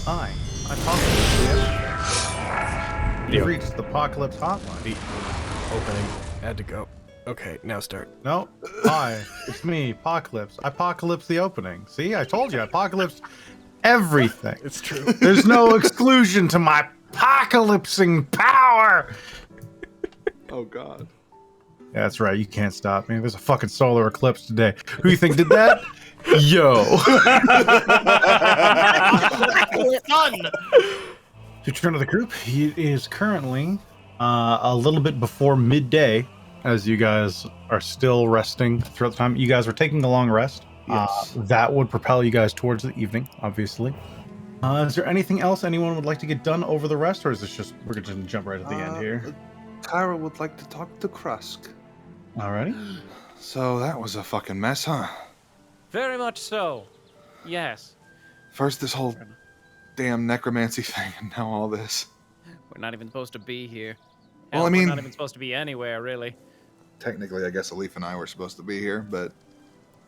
Hi, Apocalypse. You've reached the Apocalypse hotline. Opening. Had to go. Okay, now start. No, hi, it's me, Apocalypse. Apocalypse the opening. See, I told you, Apocalypse everything. It's true. There's no exclusion to my apocalypsing power. Oh God. Yeah, that's right. You can't stop me. There's a fucking solar eclipse today. Who you think did that? Yo. To return to the group, it is currently a little bit before midday, as you guys are still resting throughout the time. You guys are taking a long rest. Yes. That would propel you guys towards the evening, obviously. Is there anything else anyone would like to get done over the rest, or is this just we're gonna just jump right at the end here? Kyra would like to talk to Krusk. Alrighty. So that was a fucking mess, huh? Very much so. Yes. First this whole damn necromancy thing, and now all this. We're not even supposed to be here. Well, Hell, I mean- we're not even supposed to be anywhere, really. Technically, I guess Alif and I were supposed to be here, but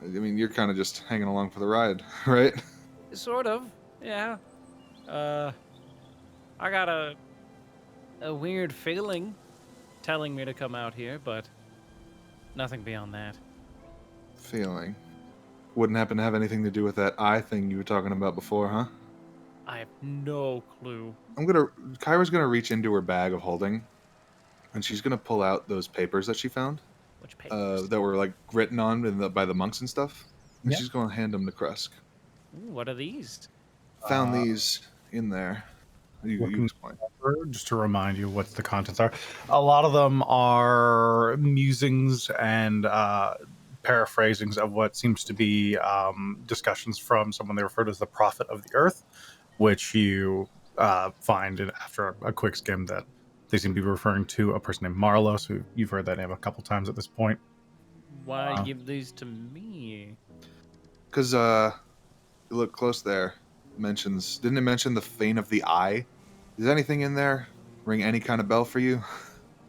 I mean, you're kind of just hanging along for the ride, right? Sort of. Yeah. I got a weird feeling telling me to come out here, but nothing beyond that. Feeling. Wouldn't happen to have anything to do with that eye thing you were talking about before, huh? I have no clue. Kyra's gonna reach into her bag of holding, and she's gonna pull out those papers that she found, Which papers? that were like written on by the monks and stuff. And Yeah. she's gonna hand them to Krusk. Ooh, what are these? Found these in there. You Looking- explain. Just to remind you what the contents are. A lot of them are musings and paraphrasings of what seems to be discussions from someone they refer to as the Prophet of the Earth, which you find after a quick skim that they seem to be referring to a person named Marlos, who you've heard that name a couple times at this point. Why give these to me? Because look close there. Didn't it mention the Fane of the Eye? Is anything in there ring any kind of bell for you?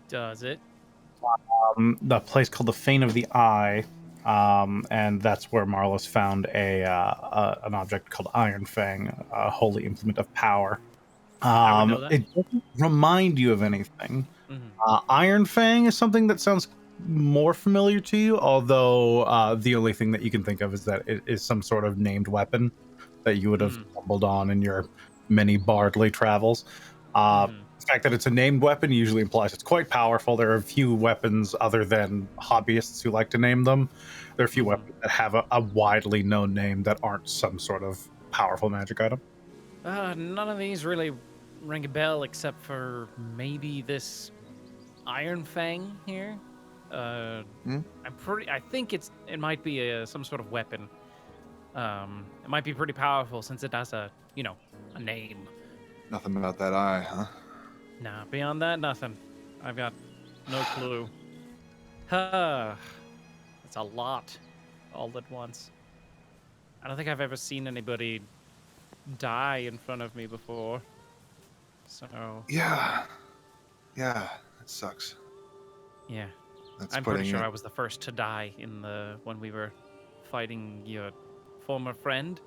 Does it? The place called the Fane of the Eye, and that's where Marlos found an object called Iron Fang, a holy implement of power. I would know that. It doesn't remind you of anything. Mhm. Iron Fang is something that sounds more familiar to you, although the only thing that you can think of is that it is some sort of named weapon that you would have stumbled on in your many bardly travels. The fact that it's a named weapon usually implies it's quite powerful. There are a few weapons other than hobbyists who like to name them. There are a few weapons that have a widely known name that aren't some sort of powerful magic item. None of these really ring a bell except for maybe this Iron Fang here. I think it might be some sort of weapon. It might be pretty powerful since it has a name. Nothing about that eye, huh? Nah, beyond that, nothing. I've got no clue. It's a lot all at once. I don't think I've ever seen anybody die in front of me before. So, Yeah. Yeah, it sucks. yeah. That's I'm pretty putting sure it- I was the first to die when we were fighting your former friend,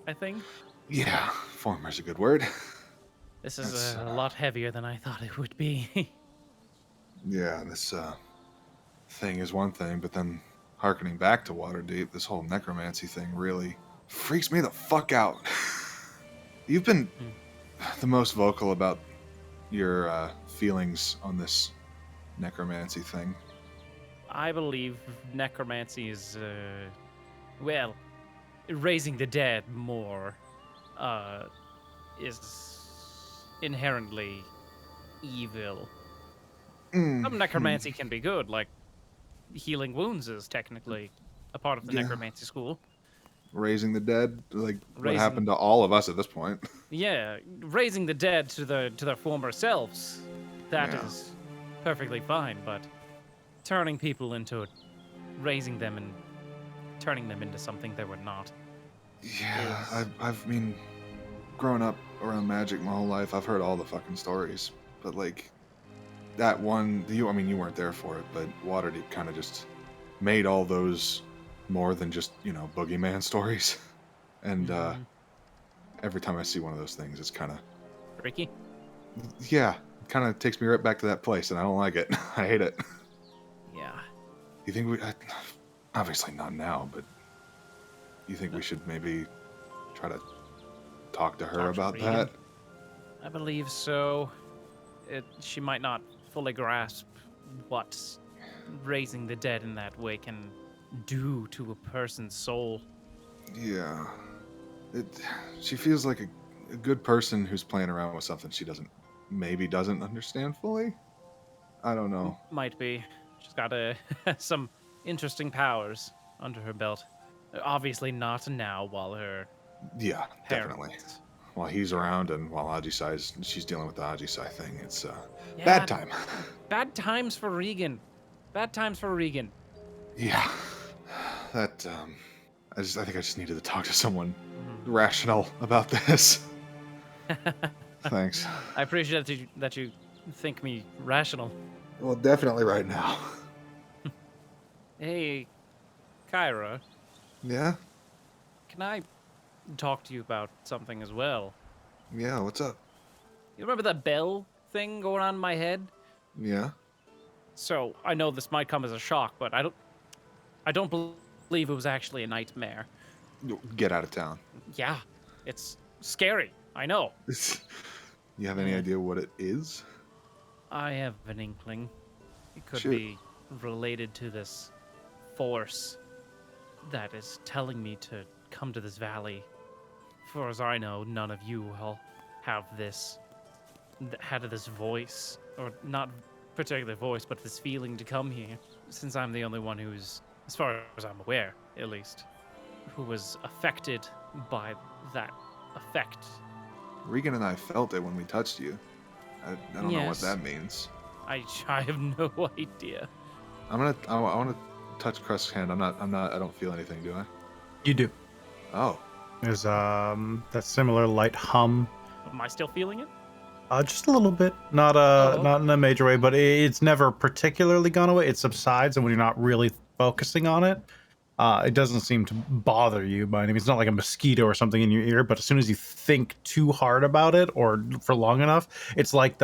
I think. Yeah, former's a good word. This is That's, a lot heavier than I thought it would be. Yeah, this thing is one thing, but then harkening back to Waterdeep, this whole necromancy thing really freaks me the fuck out. You've been the most vocal about your feelings on this necromancy thing. I believe necromancy is, raising the dead more, is inherently evil. Some necromancy can be good, like healing wounds is technically a part of the Yeah. necromancy school. Raising the dead, like what Raising- happened to all of us at this point. Yeah, raising the dead to their former selves, that is Yeah. perfectly fine, but raising them and turning them into something they were not. Yeah, I've been growing up around magic my whole life. I've heard all the fucking stories, but like that one, you weren't there for it, but Waterdeep kind of just made all those more than just boogeyman stories, and every time I see one of those things, it's kind of... Ricky? Yeah, it kind of takes me right back to that place, and I don't like it. I hate it. Yeah. You think we... obviously not now, but you think we should maybe try to talk to her about that? I believe so. She might not fully grasp what raising the dead in that way can do to a person's soul. Yeah. She feels like a good person who's playing around with something she doesn't understand fully. I don't know. Might be. She's got some interesting powers under her belt. Obviously not now while her Yeah, definitely. parents... While he's around and while she's dealing with the Ajisai thing, it's Yeah, bad time. Bad times for Regan. Bad times for Regan. Yeah. That I think I just needed to talk to someone rational about this. Thanks. I appreciate that you think me rational. Well, definitely right now. Hey, Kyra, Yeah? can I talk to you about something as well? Yeah, what's up? You remember that bell thing going on in my head? Yeah? So, I know this might come as a shock, but I don't believe it was actually a nightmare. Get out of town. Yeah, it's scary. I know. You have any idea what it is? I have an inkling. It could Shoot. be related to this force that is telling me to come to this valley. For as I know, none of you all have had this voice, or not particular voice, but this feeling to come here, since I'm the only one who's, as far as I'm aware, at least, who was affected by that effect. Regan and I felt it when we touched you. I don't know what Yes. that means. I have no idea. I want to touch Crust's hand. I don't feel anything, do I? You do. Oh. There's that similar light hum. Am I still feeling it? Just a little bit, not not in a major way, but it's never particularly gone away. It subsides, and when you're not really focusing on it, it doesn't seem to bother you by any means. It's not like a mosquito or something in your ear, but as soon as you think too hard about it or for long enough, it's like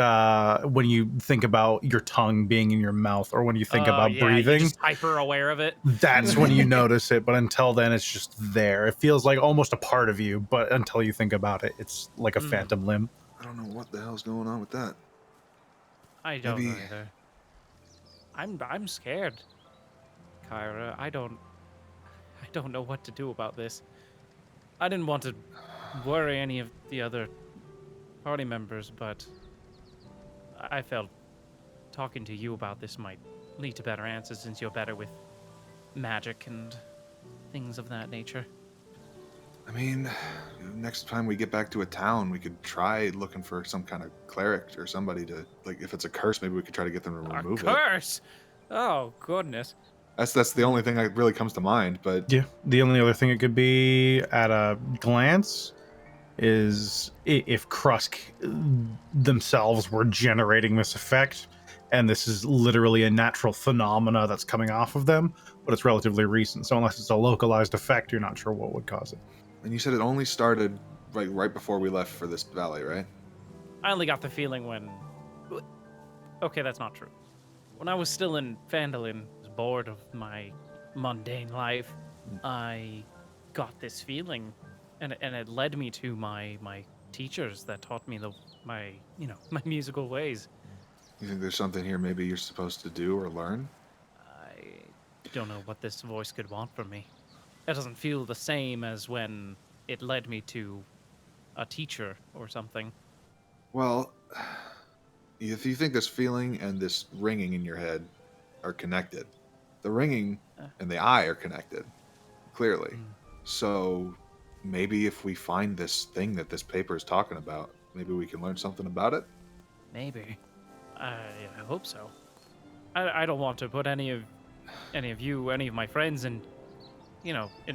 when you think about your tongue being in your mouth, or when you think about breathing. You're just hyper aware of it. That's when you notice it, but until then, it's just there. It feels like almost a part of you, but until you think about it, it's like a phantom limb. I don't know what the hell's going on with that. I don't know Maybe- either. I'm scared, Kyra. I don't know what to do about this. I didn't want to worry any of the other party members, but I felt talking to you about this might lead to better answers, since you're better with magic and things of that nature. I mean, next time we get back to a town, we could try looking for some kind of cleric or somebody to, like, if it's a curse, maybe we could try to get them to remove it. Curse! Oh, goodness. That's the only thing that really comes to mind, but Yeah, the only other thing it could be at a glance is if Krusk themselves were generating this effect, and this is literally a natural phenomena that's coming off of them, but it's relatively recent. So unless it's a localized effect, you're not sure what would cause it. and you said it only started right before we left for this valley, right? I only got the feeling when... Okay, that's not true. When I was still in Phandalin, bored of my mundane life, I got this feeling, and it led me to my teachers that taught me my musical ways. You think there's something here maybe you're supposed to do or learn? I don't know what this voice could want from me. It doesn't feel the same as when it led me to a teacher or something. Well, if you think this feeling and this ringing in your head are connected, the ringing and the eye are connected, clearly. So maybe if we find this thing that this paper is talking about, maybe we can learn something about it? Maybe. I hope so. I don't want to put any of you, any of my friends in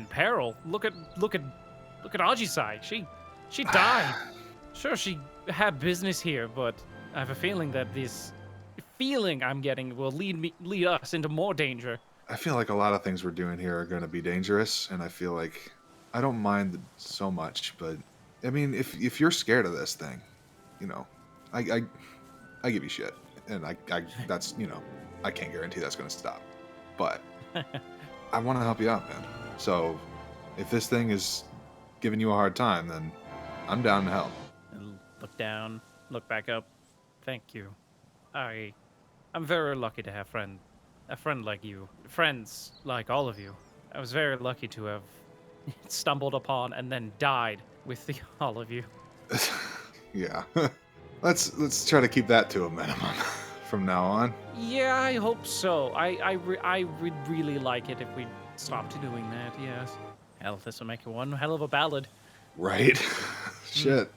peril. Look at Ajisai. She died. Sure, she had business here, but I have a feeling that this feeling I'm getting will lead us into more danger. I feel like a lot of things we're doing here are going to be dangerous, and I feel like I don't mind so much, but I mean, if you're scared of this thing, you know, I give you shit, and I that's, you know, I can't guarantee that's gonna stop, but I want to help you out, man. So if this thing is giving you a hard time, then I'm down to help. Look down, look back up. Thank you. I'm very lucky to have a friend like you, friends like all of you. I was very lucky to have stumbled upon and then died with all of you. Yeah. Let's try to keep that to a minimum from now on. Yeah, I hope so. I would really like it if we stopped doing that. Yes. Hell, this would make one hell of a ballad. Right. Shit.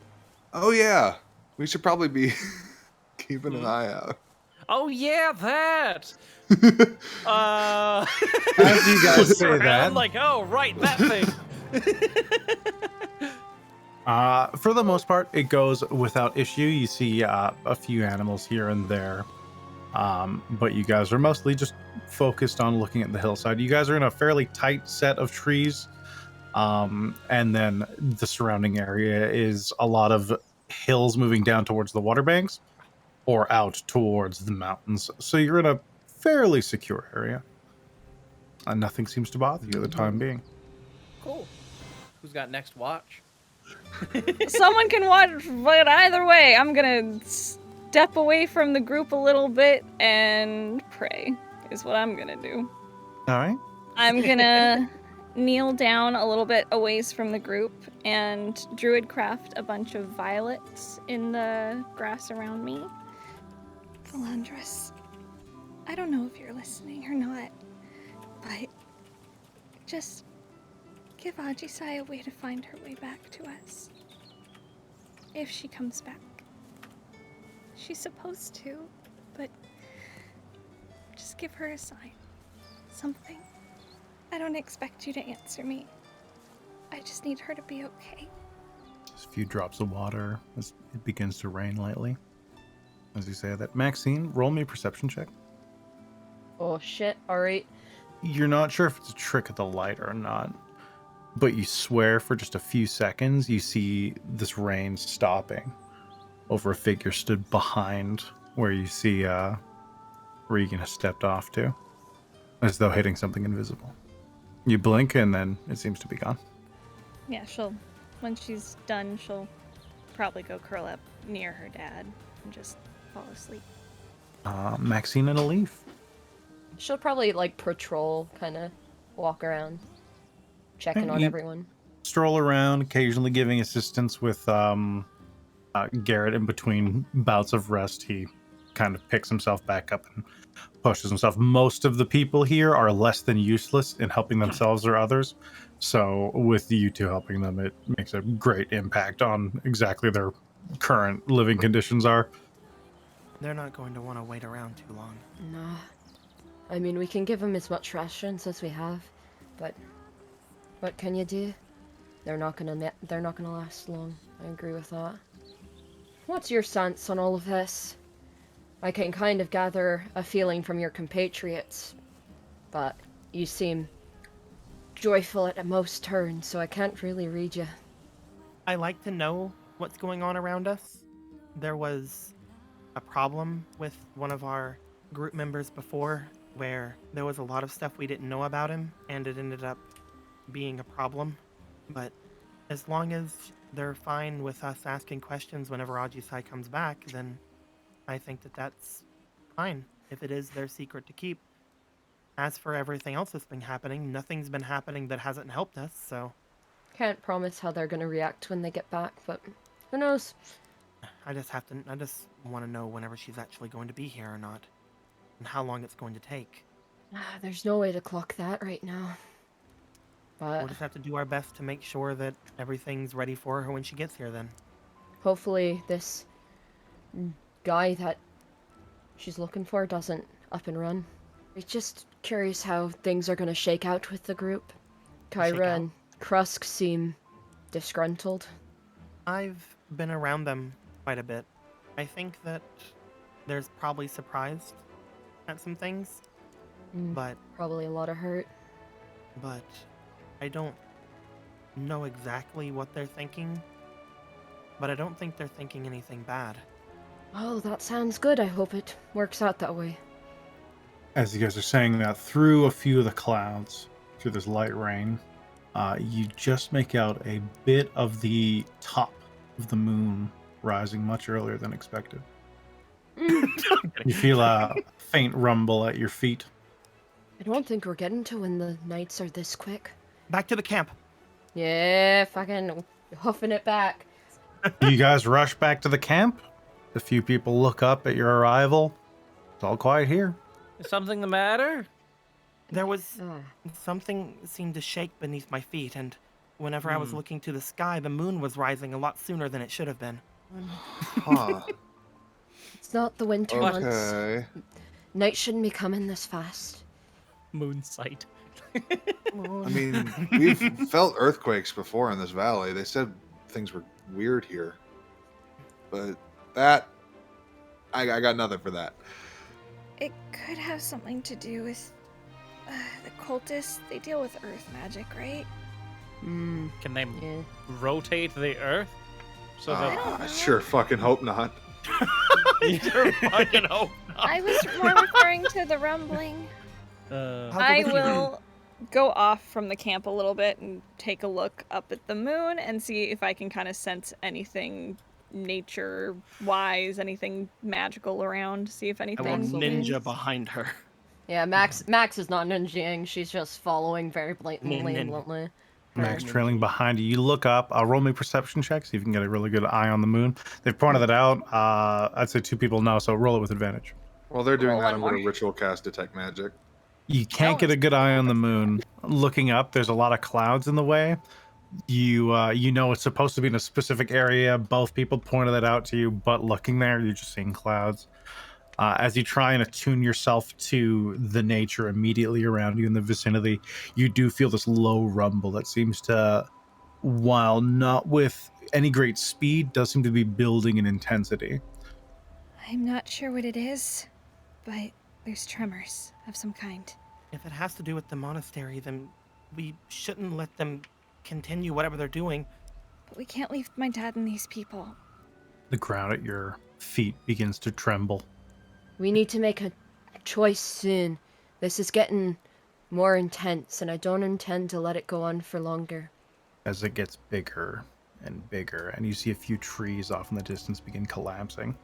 Oh yeah. We should probably be keeping an eye out. Oh yeah, that. As you guys say that, I'm like, oh right, that thing. for the most part, it goes without issue. You see a few animals here and there, but you guys are mostly just focused on looking at the hillside. You guys are in a fairly tight set of trees, and then the surrounding area is a lot of hills moving down towards the water banks or out towards the mountains. So you're in a fairly secure area, and nothing seems to bother you at the time being. Cool. Who's got next watch? Someone can watch, but either way, I'm gonna step away from the group a little bit and pray, is what I'm gonna do. All right. I'm gonna kneel down a little bit a ways from the group and druid craft a bunch of violets in the grass around me. Valandris, I don't know if you're listening or not, but just give Ajisai a way to find her way back to us. If she comes back. She's supposed to, but just give her a sign. Something. I don't expect you to answer me. I just need her to be okay. Just a few drops of water as it begins to rain lightly. As you say that. Maxine, roll me a perception check. Oh shit, alright. You're not sure if it's a trick of the light or not, but you swear for just a few seconds you see this rain stopping over a figure stood behind where you see Regan has stepped off to, as though hitting something invisible. You blink and then it seems to be gone. Yeah, when she's done, she'll probably go curl up near her dad and just fall asleep. Maxine and a leaf. She'll probably, like, patrol, kind of walk around, checking on You everyone. stroll around, occasionally giving assistance with Garrett in between bouts of rest. He kind of picks himself back up and pushes himself. Most of the people here are less than useless in helping themselves or others. So with you two helping them, it makes a great impact on exactly their current living conditions are. They're not going to want to wait around too long. No. I mean, we can give them as much rations as we have, but what can you do? They're not gonna last long. I agree with that. What's your sense on all of this? I can kind of gather a feeling from your compatriots, but you seem joyful at most turns, so I can't really read you. I like to know what's going on around us. There was a problem with one of our group members before, where there was a lot of stuff we didn't know about him, and it ended up being a problem. But as long as they're fine with us asking questions whenever Ajisai comes back, then I think that that's fine, if it is their secret to keep. As for everything else that's been happening, nothing's been happening that hasn't helped us, so... Can't promise how they're gonna react when they get back, but who knows? I just want to know whenever she's actually going to be here or not, and how long it's going to take. There's no way to clock that right now. But We'll just have to do our best to make sure that everything's ready for her when she gets here then. hopefully this guy that she's looking for doesn't up and run. I'm just curious how things are gonna shake out with the group. Kyra and Krusk seem disgruntled. I've been around them quite a bit. I think that there's probably surprised at some things, but Probably a lot of hurt. I don't know exactly what they're thinking. but I don't think they're thinking anything bad. Oh, that sounds good. I hope it works out that way. As you guys are saying that, through a few of the clouds, through this light rain, you just make out a bit of the top of the moon rising much earlier than expected. You feel a faint rumble at your feet. I don't think we're getting to when the nights are this quick. Back to the camp. Yeah, fucking huffing it back. You guys rush back to the camp. A few people look up at your arrival. It's all quiet here. Is something the matter? There was something seemed to shake beneath my feet, and whenever I was looking to the sky, the moon was rising a lot sooner than it should have been. Huh. It's not the winter months. Okay. Night shouldn't be coming this fast. Moon sight. I mean, we've felt earthquakes before in this valley. They said things were weird here. But that... I got nothing for that. It could have something to do with the cultists. They deal with earth magic, right? Can they Yeah. rotate the earth? So I don't I know. sure fucking hope not. You're fucking hope not. I was more referring to the rumbling. I'll go I with you. will go off from the camp a little bit and take a look up at the moon and see if I can kind of sense anything nature-wise, anything magical around. See if I will anything. ninja behind her. Yeah, Max is not ninjaing. She's just following very blatantly and bluntly. Max trailing behind you. You look up. Roll me a perception check, see if you can get a really good eye on the moon. They've pointed it out. I'd say 2 people know, so roll it with advantage. While they're doing Roll that, one I'm going to more. ritual cast detect magic. You can't get a good eye on the moon. Looking up, there's a lot of clouds in the way. You know it's supposed to be in a specific area. Both people pointed that out to you, but looking there, you're just seeing clouds. As you try and attune yourself to the nature immediately around you in the vicinity, you do feel this low rumble that seems to, while not with any great speed, does seem to be building in intensity. I'm not sure what it is, but there's tremors of some kind. If it has to do with the monastery, then we shouldn't let them continue whatever they're doing. But we can't leave my dad and these people. The ground at your feet begins to tremble. We need to make a choice soon. This is getting more intense, and I don't intend to let it go on for longer. As it gets bigger and bigger, and you see a few trees off in the distance begin collapsing.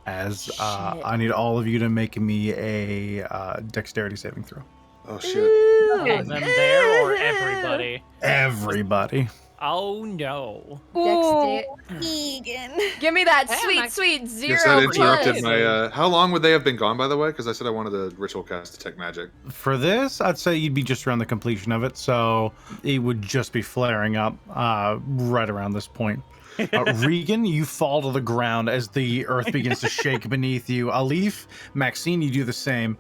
As I need all of you to make me a dexterity saving throw. Oh, shit. All of them there or everybody? Everybody. Oh no. Egan. Give me that Hey, sweet, Max. sweet zero. Yes, that interrupted plus. my... how long would they have been gone, by the way? Because I said I wanted to ritual cast detect magic. For this, I'd say you'd be just around the completion of it, so it would just be flaring up right around this point. Regan, you fall to the ground as the earth begins to shake beneath you. Alif, Maxine, you do the same.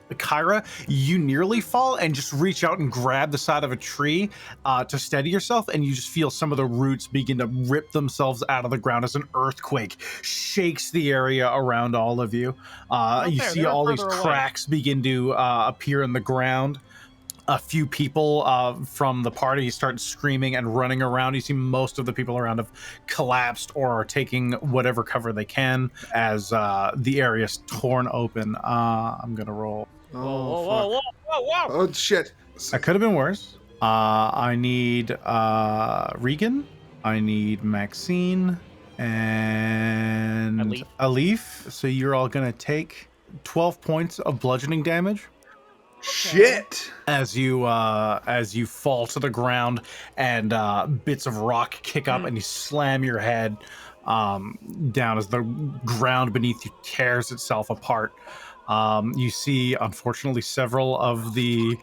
Kyra, you nearly fall and just reach out and grab the side of a tree to steady yourself, and you just feel some of the roots begin to rip themselves out of the ground as an earthquake shakes the area around all of you. You fair, see they're all these further away. cracks begin to appear in the ground. A few people from the party start screaming and running around. You see most of the people around have collapsed or are taking whatever cover they can as the area is torn open. I'm going to roll. Oh, Whoa, fuck. whoa, whoa, whoa, whoa! Oh, shit. That could have been worse. I need Regan. I need Maxine. And Alif. So you're all going to take 12 points of bludgeoning damage. Shit. As you fall to the ground and bits of rock kick up and you slam your head down as the ground beneath you tears itself apart. You see, unfortunately, several of the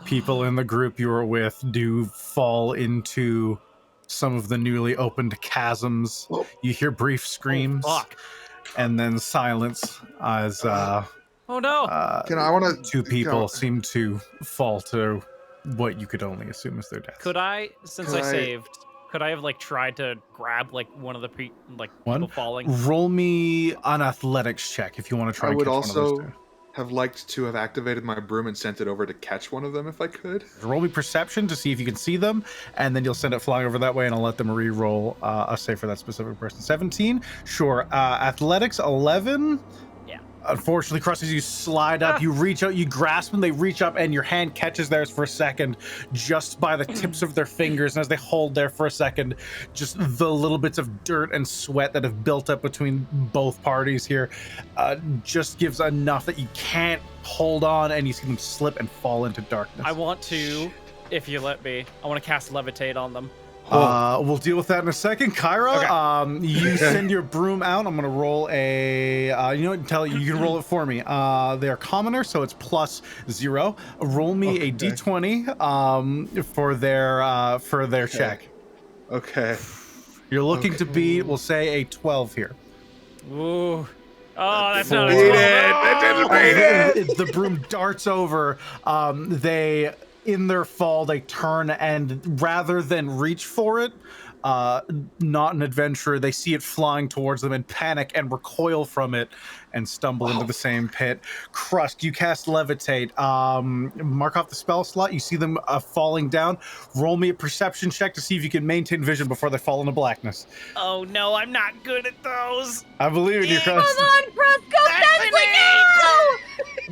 people in the group you were with do fall into some of the newly opened chasms. You hear brief screams and then silence as Oh no! I want to... 2 people seem to fall to what you could only assume is their death. Could I, since I saved, could I have like tried to grab like one of the people falling? Roll me an athletics check if you want to try I and would catch one of those also... two. have liked to have activated my broom and sent it over to catch one of them if I could. Roll me perception to see if you can see them, and then you'll send it flying over that way, and I'll let them re-roll a save for that specific person. 17, sure. Athletics 11. Yeah. Unfortunately, Krusty, as you slide up, you reach out, you grasp them, they reach up, and your hand catches theirs for a second, just by the tips of their fingers. And as they hold there for a second, just the little bits of dirt and sweat that have built up between both parties here just gives enough that you can't hold on, and you see them slip and fall into darkness. I want to, if you let me, I want to cast Levitate on them. We'll deal with that in a second. Kyra, Okay. you send your broom out. I'm going to roll a, you know what, tell you can roll it for me. They're commoner, so it's +0. Roll me a d20 for their check. Okay. You're looking to be, we'll say, a 12 here. Ooh. Oh, that's not Beat a it! I didn't beat it! The broom darts over. They, in their fall, they turn, and rather than reach for it, not an adventurer, they see it flying towards them and panic and recoil from it and stumble into the same pit. Crust, you cast Levitate. Mark off the spell slot. You see them falling down. Roll me a perception check to see if you can maintain vision before they fall into blackness. Oh no, I'm not good at those. I believe in you, Come Crust. on, Crust, go Bensley,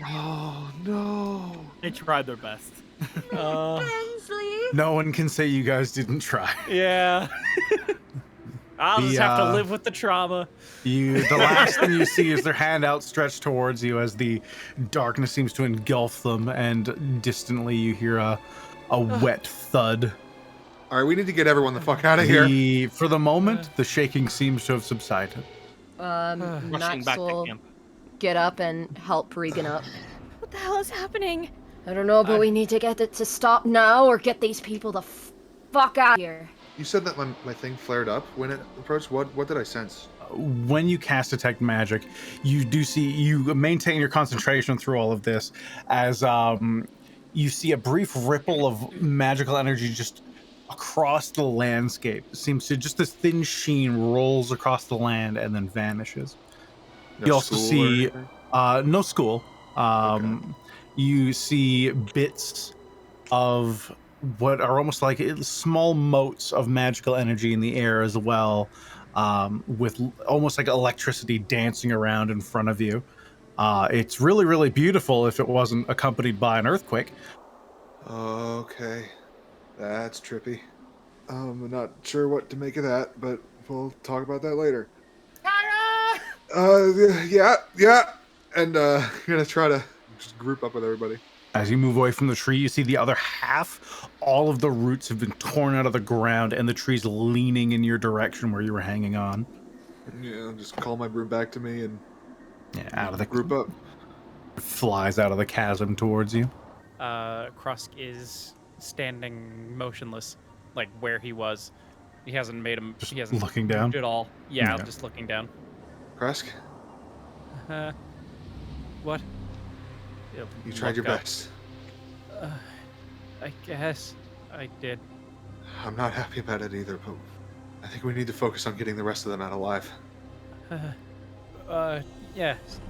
Oh no. They tried their best. go! Bensley! No one can say you guys didn't try. Yeah. I'll just have to live with the trauma. The last thing you see is their hand outstretched towards you as the darkness seems to engulf them, and distantly you hear a wet thud. All right, we need to get everyone the fuck out of here. For the moment, the shaking seems to have subsided. Rushing Max back to will camp. get up and help Regan up. What the hell is happening? I don't know, but we need to get it to stop now or get these people the fuck out of here. You said that my thing flared up when it approached. What did I sense? When you cast Detect Magic, you do see, you maintain your concentration through all of this as you see a brief ripple of magical energy just across the landscape. It seems to just this thin sheen rolls across the land and then vanishes. No You also school or see anything? no school. You see bits of what are almost like small motes of magical energy in the air as well, with almost like electricity dancing around in front of you. It's really, really beautiful if it wasn't accompanied by an earthquake. Okay, that's trippy. I'm not sure what to make of that, but we'll talk about that later. Yeah, and gonna try to just group up with everybody. As you move away from the tree, you see the other half. All of the roots have been torn out of the ground, and the tree's leaning in your direction where you were hanging on. Yeah, just call my broom back to me and Out of the group up. flies out of the chasm towards you. Krusk is standing motionless, like where he was. He hasn't made him. Just He hasn't looking down? moved at all. Yeah, Yeah. just looking down. Kresk, What? you tried your Look up. best. I guess I did. I'm not happy about it either, but I think we need to focus on getting the rest of them out alive.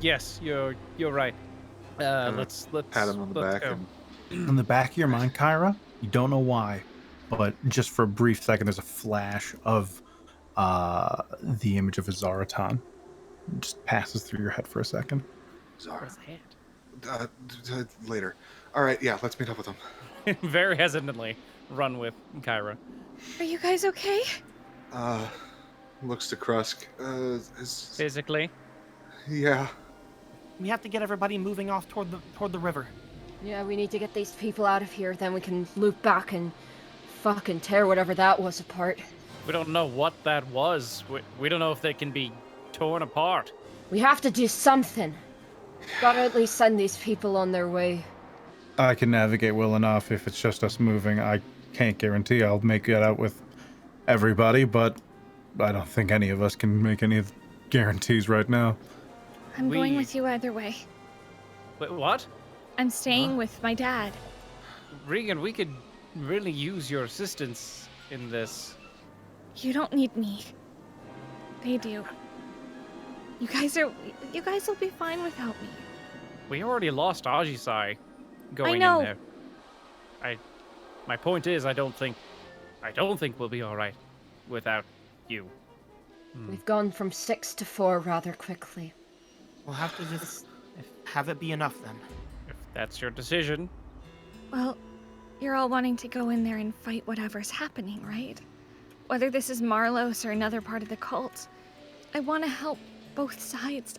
Yes, you're right. Let's Pat him on the back go. and In the back of your mind, Kyra, you don't know why, but just for a brief second, there's a flash of the image of a Zaratan. It just passes through your head for a second. Zara. Where's the hand? Later. All right, yeah, let's meet up with them. Very hesitantly run with Kyra. Are you guys okay? Looks to Krusk. Physically. Yeah. We have to get everybody moving off toward the river. Yeah, we need to get these people out of here, then we can loop back and fucking tear whatever that was apart. We don't know what that was. We don't know if they can be torn apart. We have to do something. Gotta at least send these people on their way. I can navigate well enough if it's just us moving. I can't guarantee I'll make it out with everybody, but I don't think any of us can make any guarantees right now. I'm going with you either way. Wait, what? I'm staying with my dad. Regan, we could really use your assistance in this. You don't need me. They do. You guys will be fine without me. We already lost Ajisai going know. in there. My point is, I don't think we'll be all right without you. We've gone from 6 to 4 rather quickly. We'll have to just have it be enough then. If that's your decision. Well, you're all wanting to go in there and fight whatever's happening, right? Whether this is Marlos or another part of the cult. I want to help both sides.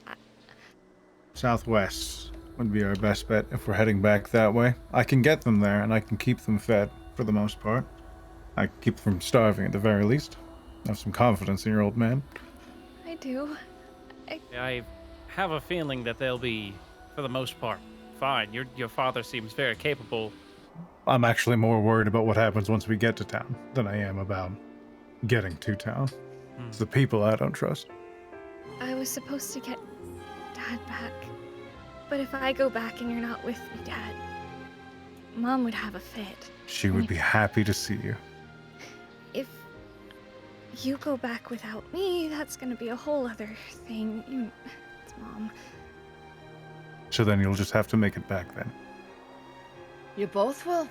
Southwest would be our best bet if we're heading back that way. I can get them there, and I can keep them fed for the most part. I can keep them from starving at the very least. Have some confidence in your old man. I do. I have a feeling that they'll be, for the most part, fine. Your father seems very capable. I'm actually more worried about what happens once we get to town than I am about getting to town. It's the people I don't trust. I was supposed to get Dad back. But if I go back and you're not with me, Dad, Mom would have a fit. She would be happy to see you. If you go back without me, that's gonna be a whole other thing. It's Mom. So then you'll just have to make it back then. You both will.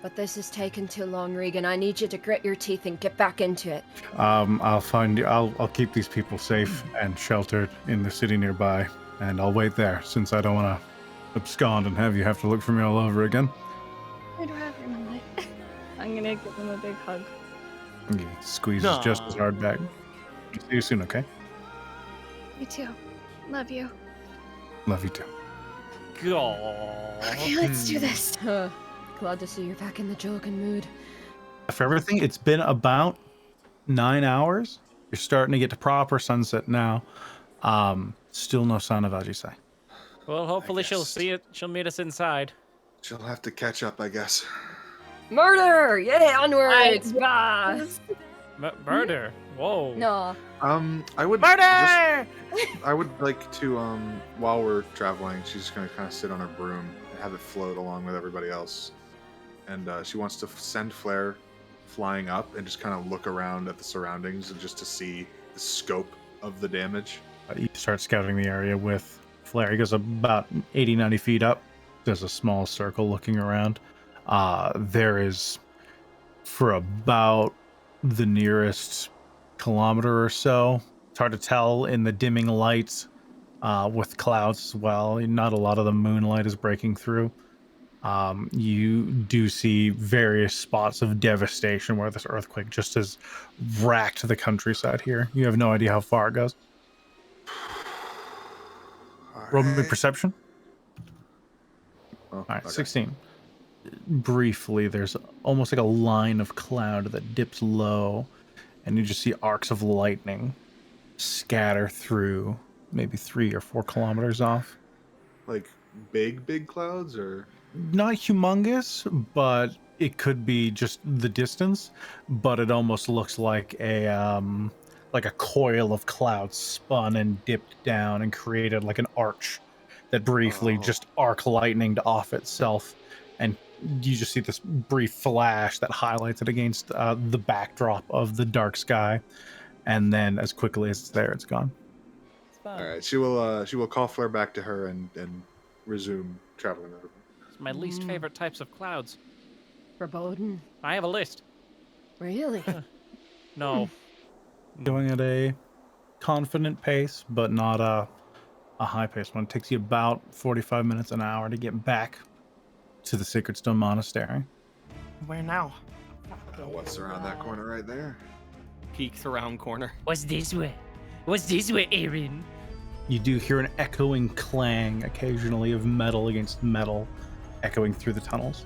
But this is taking too long, Regan. I need you to grit your teeth and get back into it. I'll find you. I'll keep these people safe and sheltered in the city nearby, and I'll wait there since I don't want to abscond and have you have to look for me all over again. I'd rather not. I'm gonna give him a big hug. He squeezes just as hard back. See you soon, okay? You too. Love you. Love you too. Okay, let's do this. Glad to see you're back in the joking mood. For everything, it's been about 9 hours. You're starting to get to proper sunset now. Still no sign of Ajisai. Well, hopefully she'll see it. She'll meet us inside. She'll have to catch up, I guess. Murder! Yay, onwards! Murder? Whoa. No. I would Murder! I would like to, while we're traveling, she's gonna kind of sit on her broom and have it float along with everybody else. And she wants to send Flare flying up and just kind of look around at the surroundings and just to see the scope of the damage. You start scouting the area with Flare. He goes about 80, 90 feet up. There's a small circle looking around. There is, for about the nearest kilometer or so, it's hard to tell in the dimming lights with clouds as well. Not a lot of the moonlight is breaking through. You do see various spots of devastation where this earthquake just has racked the countryside here. You have no idea how far it goes. Roll me perception. All right, okay. 16. Briefly, there's almost like a line of cloud that dips low, and you just see arcs of lightning scatter through maybe 3 or 4 kilometers off. Like big clouds, or? Not humongous, but it could be just the distance. But it almost looks like a coil of clouds spun and dipped down and created like an arch that briefly just arc lightninged off itself, and you just see this brief flash that highlights it against the backdrop of the dark sky, and then as quickly as it's there, it's gone. All right, she will call Flare back to her and resume traveling over. It's my least favorite types of clouds. Foreboding. I have a list. Really? No. Going at a confident pace, but not a high pace one. It takes you about 45 minutes, an hour to get back to the Sacred Stone Monastery. Where now? What's around that corner right there? Peeks around corner. What's this way? What's this way, Aaron? You do hear an echoing clang occasionally of metal against metal echoing through the tunnels.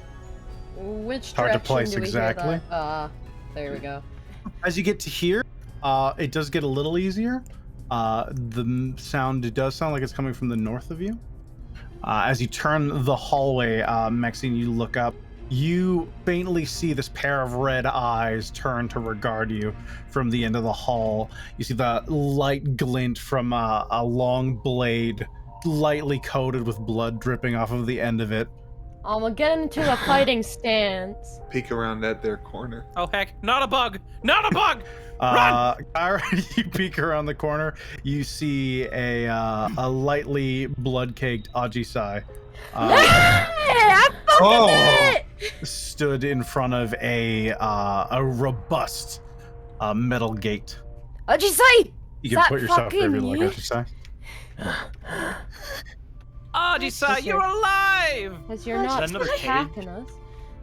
Which Hard to direction place do we exactly. Hear that? There we go. As you get to here, it does get a little easier. The sound, it does sound like it's coming from the north of you. As you turn the hallway, Maxine, you look up. You faintly see this pair of red eyes turn to regard you from the end of the hall. You see the light glint from a long blade, lightly coated with blood dripping off of the end of it, I'm gonna get into a fighting stance. Peek around that there corner. Oh heck, not a bug! Not a bug! Run! Kyra, you peek around the corner. You see a lightly blood-caked Ajisai. I fucking did it! Stood in front of a robust metal gate. Ajisai! You can put yourself wherever you like, Ajisai. Ajisai, you're alive! Because you're not another cage? attacking us.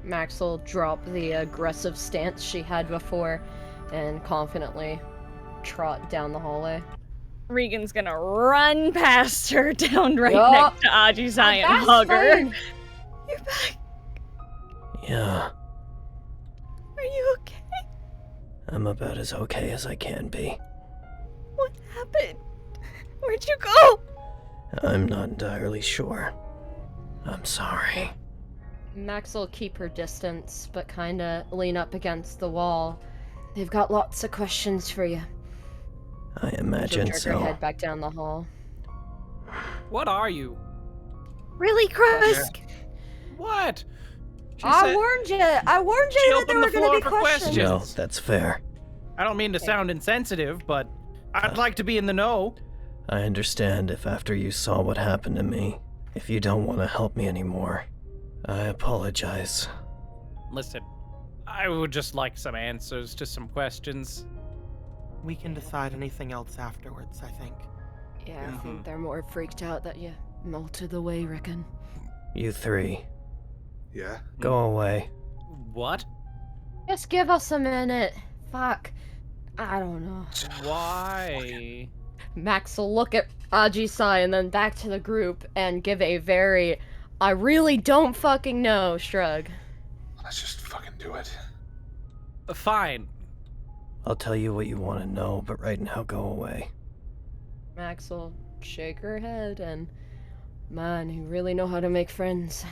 Max will drop the aggressive stance she had before and confidently trot down the hallway. Regan's gonna run past her down right Yup. next to Ajisai and hug her. You're back. Yeah, Are you okay? I'm about as okay as I can be. What happened? Where'd you go? I'm not entirely sure. I'm sorry. Max will keep her distance, but kinda lean up against the wall. They've got lots of questions for you. I She'll imagine jerk her so. head back down the hall. What are you? Really, Krusk? What? She I said- warned you! I warned She you that there opened were the gonna be floor for questions! No, questions. that's fair. I don't mean to sound insensitive, but I'd like to be in the know. I understand if after you saw what happened to me, if you don't want to help me anymore. I apologize. Listen, I would just like some answers to some questions. We can decide anything else afterwards, I think. Yeah, I think they're more freaked out that you melted away, Rickon. You three, Yeah? go away. What? Just give us a minute. Fuck. I don't know. Why? Max will look at Ajisai and then back to the group and give a very, I really don't fucking know shrug. Let's just fucking do it. Fine. I'll tell you what you want to know, but right now go away. Max will shake her head and, man, you really know how to make friends.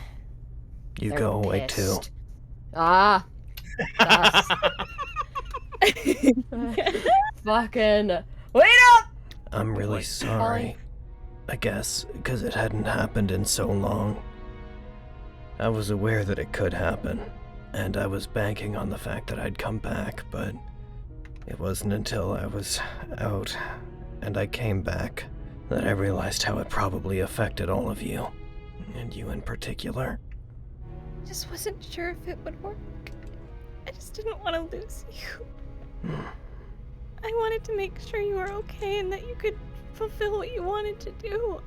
You They're go away too. pissed. Ah. That's... fucking. Wait up! I'm really sorry. I guess, because it hadn't happened in so long. I was aware that it could happen, and I was banking on the fact that I'd come back, but it wasn't until I was out and I came back that I realized how it probably affected all of you, and you in particular. I just wasn't sure if it would work. I just didn't want to lose you. I wanted to make sure you were okay and that you could fulfill what you wanted to do.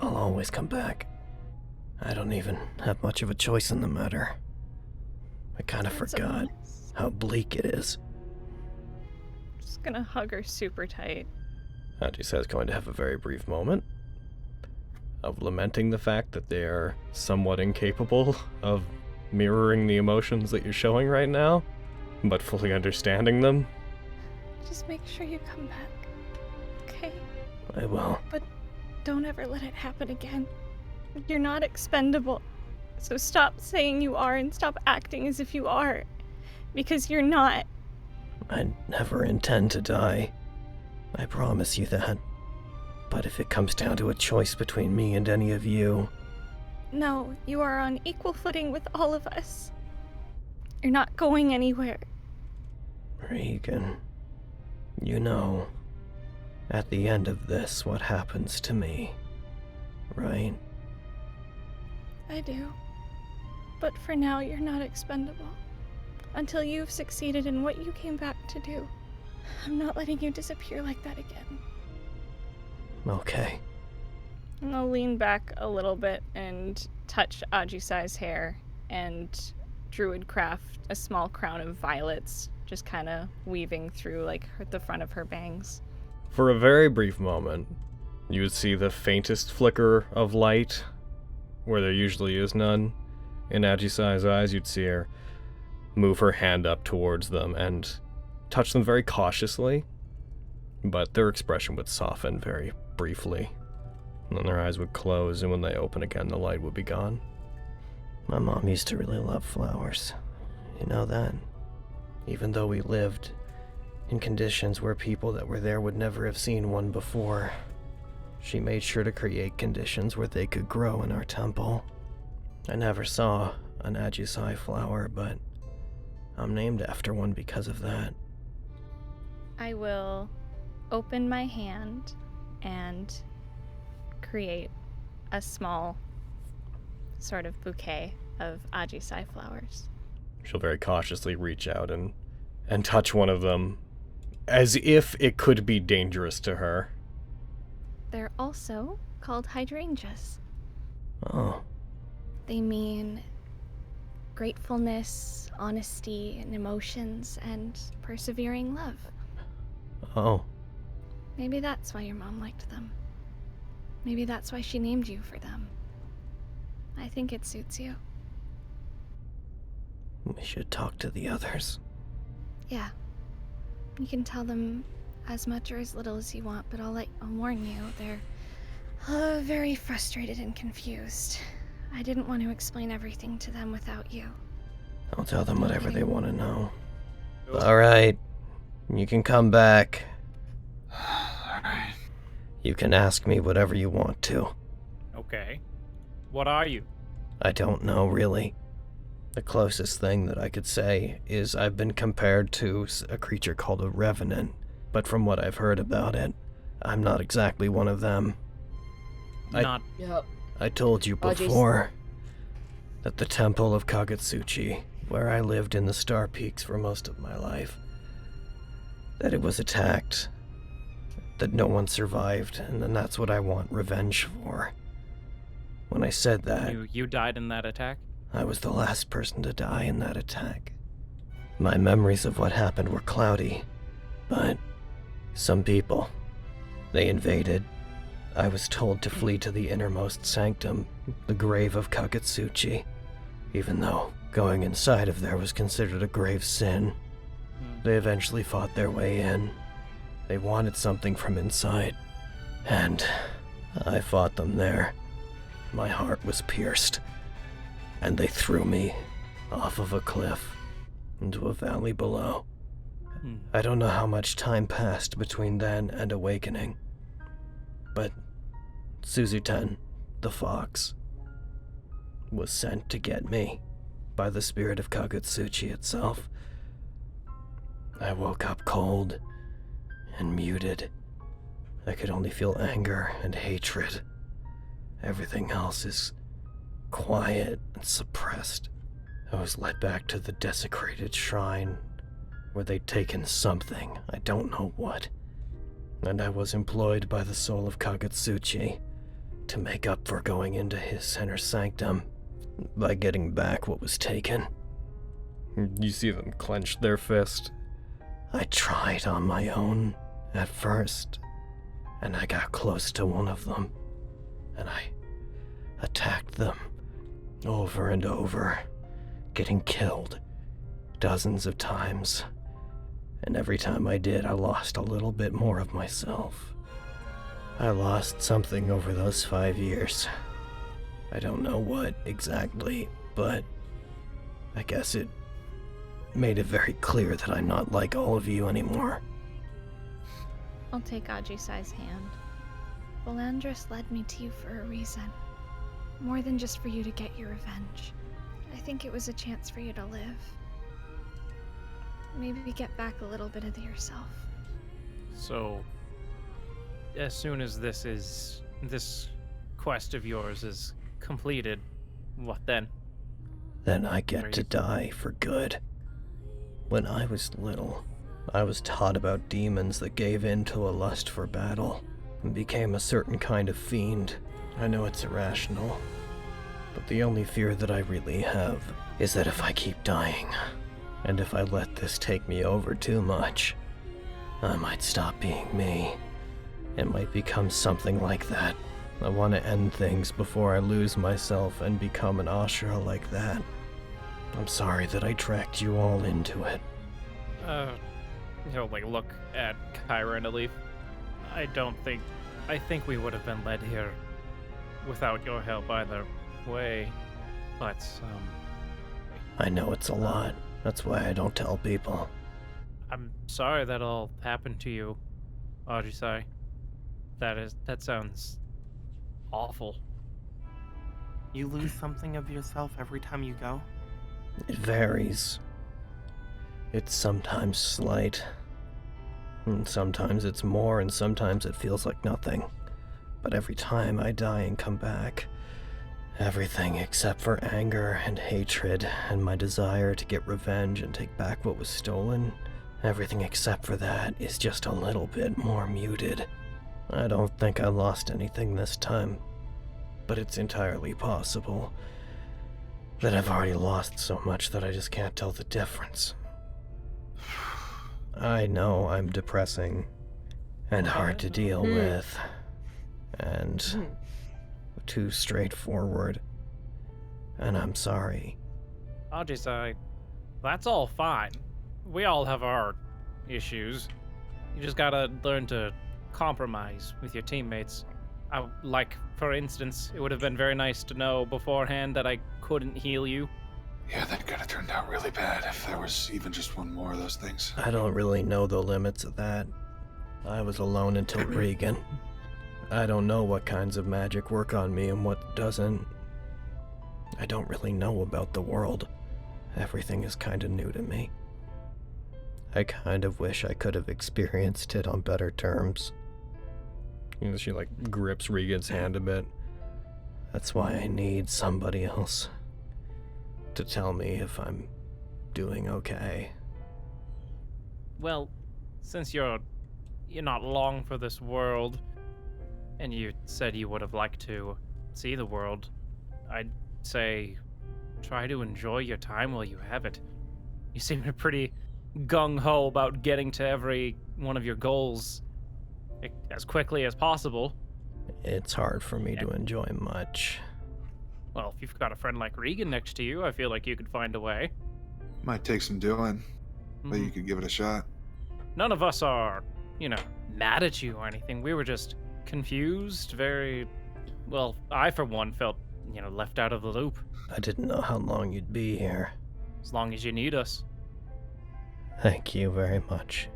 I'll always come back. I don't even have much of a choice in the matter. I kind of That's forgot nice. how bleak it is. Just gonna hug her super tight. Ajisai is going to have a very brief moment of lamenting the fact that they are somewhat incapable of mirroring the emotions that you're showing right now, but fully understanding them. Just make sure you come back. Okay? I will. But don't ever let it happen again. You're not expendable. So stop saying you are and stop acting as if you are. Because you're not. I never intend to die. I promise you that. But if it comes down to a choice between me and any of you, No, you are on equal footing with all of us. You're not going anywhere. Regan, you know, at the end of this, what happens to me, right? I do. But for now, you're not expendable. Until you've succeeded in what you came back to do. I'm not letting you disappear like that again. Okay. And I'll lean back a little bit and touch Ajisai's hair and druid craft a small crown of violets, just kind of weaving through like the front of her bangs. For a very brief moment, you would see the faintest flicker of light where there usually is none. In Ajisai's eyes, you'd see her move her hand up towards them and touch them very cautiously, but their expression would soften very briefly. And then their eyes would close, and when they open again, the light would be gone. My mom used to really love flowers. You know that? Even though we lived in conditions where people that were there would never have seen one before, she made sure to create conditions where they could grow in our temple. I never saw an Ajisai flower, but I'm named after one because of that. I will open my hand and create a small sort of bouquet of Ajisai flowers. She'll very cautiously reach out and touch one of them, as if it could be dangerous to her. They're also called hydrangeas. Oh. They mean gratefulness, honesty, and emotions, and persevering love. Oh. Maybe that's why your mom liked them. Maybe that's why she named you for them. I think it suits you. We should talk to the others. Yeah. You can tell them as much or as little as you want, but I'll warn you, they're very frustrated and confused. I didn't want to explain everything to them without you. I'll tell them whatever they want to know. Alright. You can come back. Alright. You can ask me whatever you want to. Okay. What are you? I don't know, really. The closest thing that I could say is I've been compared to a creature called a revenant, but from what I've heard about it, I'm not exactly one of them. Yep. I told you before that the Temple of Kagetsuchi, where I lived in the Star Peaks for most of my life, that it was attacked, that no one survived, and then that's what I want revenge for. When I said that... You died in that attack? I was the last person to die in that attack. My memories of what happened were cloudy, but some people, they invaded. I was told to flee to the innermost sanctum, the grave of Kagetsuchi, even though going inside of there was considered a grave sin. They eventually fought their way in. They wanted something from inside, and I fought them there. My heart was pierced, and they threw me off of a cliff into a valley below. I don't know how much time passed between then and awakening, but Suzuten, the fox, was sent to get me by the spirit of Kagetsuchi itself. I woke up cold and muted. I could only feel anger and hatred. Everything else is quiet and suppressed. I was led back to the desecrated shrine where they'd taken something, I don't know what, and I was employed by the soul of Kagetsuchi to make up for going into his inner sanctum by getting back what was taken. You see them clench their fist. I tried on my own at first, and I got close to one of them, and I attacked them over and over, getting killed dozens of times, and every time I did, I lost a little bit more of myself. I lost something over those 5 years. I don't know what exactly, but I guess it made it very clear that I'm not like all of you anymore. I'll take Ajisai's hand. Volandris led me to you for a reason. More than just for you to get your revenge. I think it was a chance for you to live. Maybe get back a little bit of yourself. So, as soon as this quest of yours is completed, what then? Then I get to die for good. When I was little, I was taught about demons that gave in to a lust for battle and became a certain kind of fiend. I know it's irrational, but the only fear that I really have is that if I keep dying, and if I let this take me over too much, I might stop being me. It might become something like that. I want to end things before I lose myself and become an Ashura like that. I'm sorry that I dragged you all into it. He'll look at Kyra and Alif. I think we would have been led here without your help either way, but, I know it's a lot. That's why I don't tell people. I'm sorry that all happened to you, Ajisai. That sounds awful. You lose something of yourself every time you go? It varies. It's sometimes slight. And sometimes it's more, and sometimes it feels like nothing. But every time I die and come back, everything except for anger and hatred and my desire to get revenge and take back what was stolen, everything except for that is just a little bit more muted. I don't think I lost anything this time, but it's entirely possible that I've already lost so much that I just can't tell the difference. I know I'm depressing and hard to deal with, and too straightforward, and I'm sorry. Ajisai, that's all fine. We all have our issues. You just gotta learn to compromise with your teammates. Like, for instance, it would have been very nice to know beforehand that I couldn't heal you. Yeah, that could have turned out really bad if there was even just one more of those things. I don't really know the limits of that. I was alone until Regan. I don't know what kinds of magic work on me and what doesn't. I don't really know about the world. Everything is kind of new to me. I kind of wish I could have experienced it on better terms. You know, she like grips Regan's hand a bit. That's why I need somebody else to tell me if I'm doing okay. Well, since you're not long for this world, and you said you would have liked to see the world, I'd say try to enjoy your time while you have it. You seem pretty gung-ho about getting to every one of your goals as quickly as possible. It's hard for me to enjoy much. Well, if you've got a friend like Regan next to you, I feel like you could find a way. Might take some doing, but you could give it a shot. None of us are, mad at you or anything. We were just confused, well, I for one felt, left out of the loop. I didn't know how long you'd be here. As long as you need us. Thank you very much.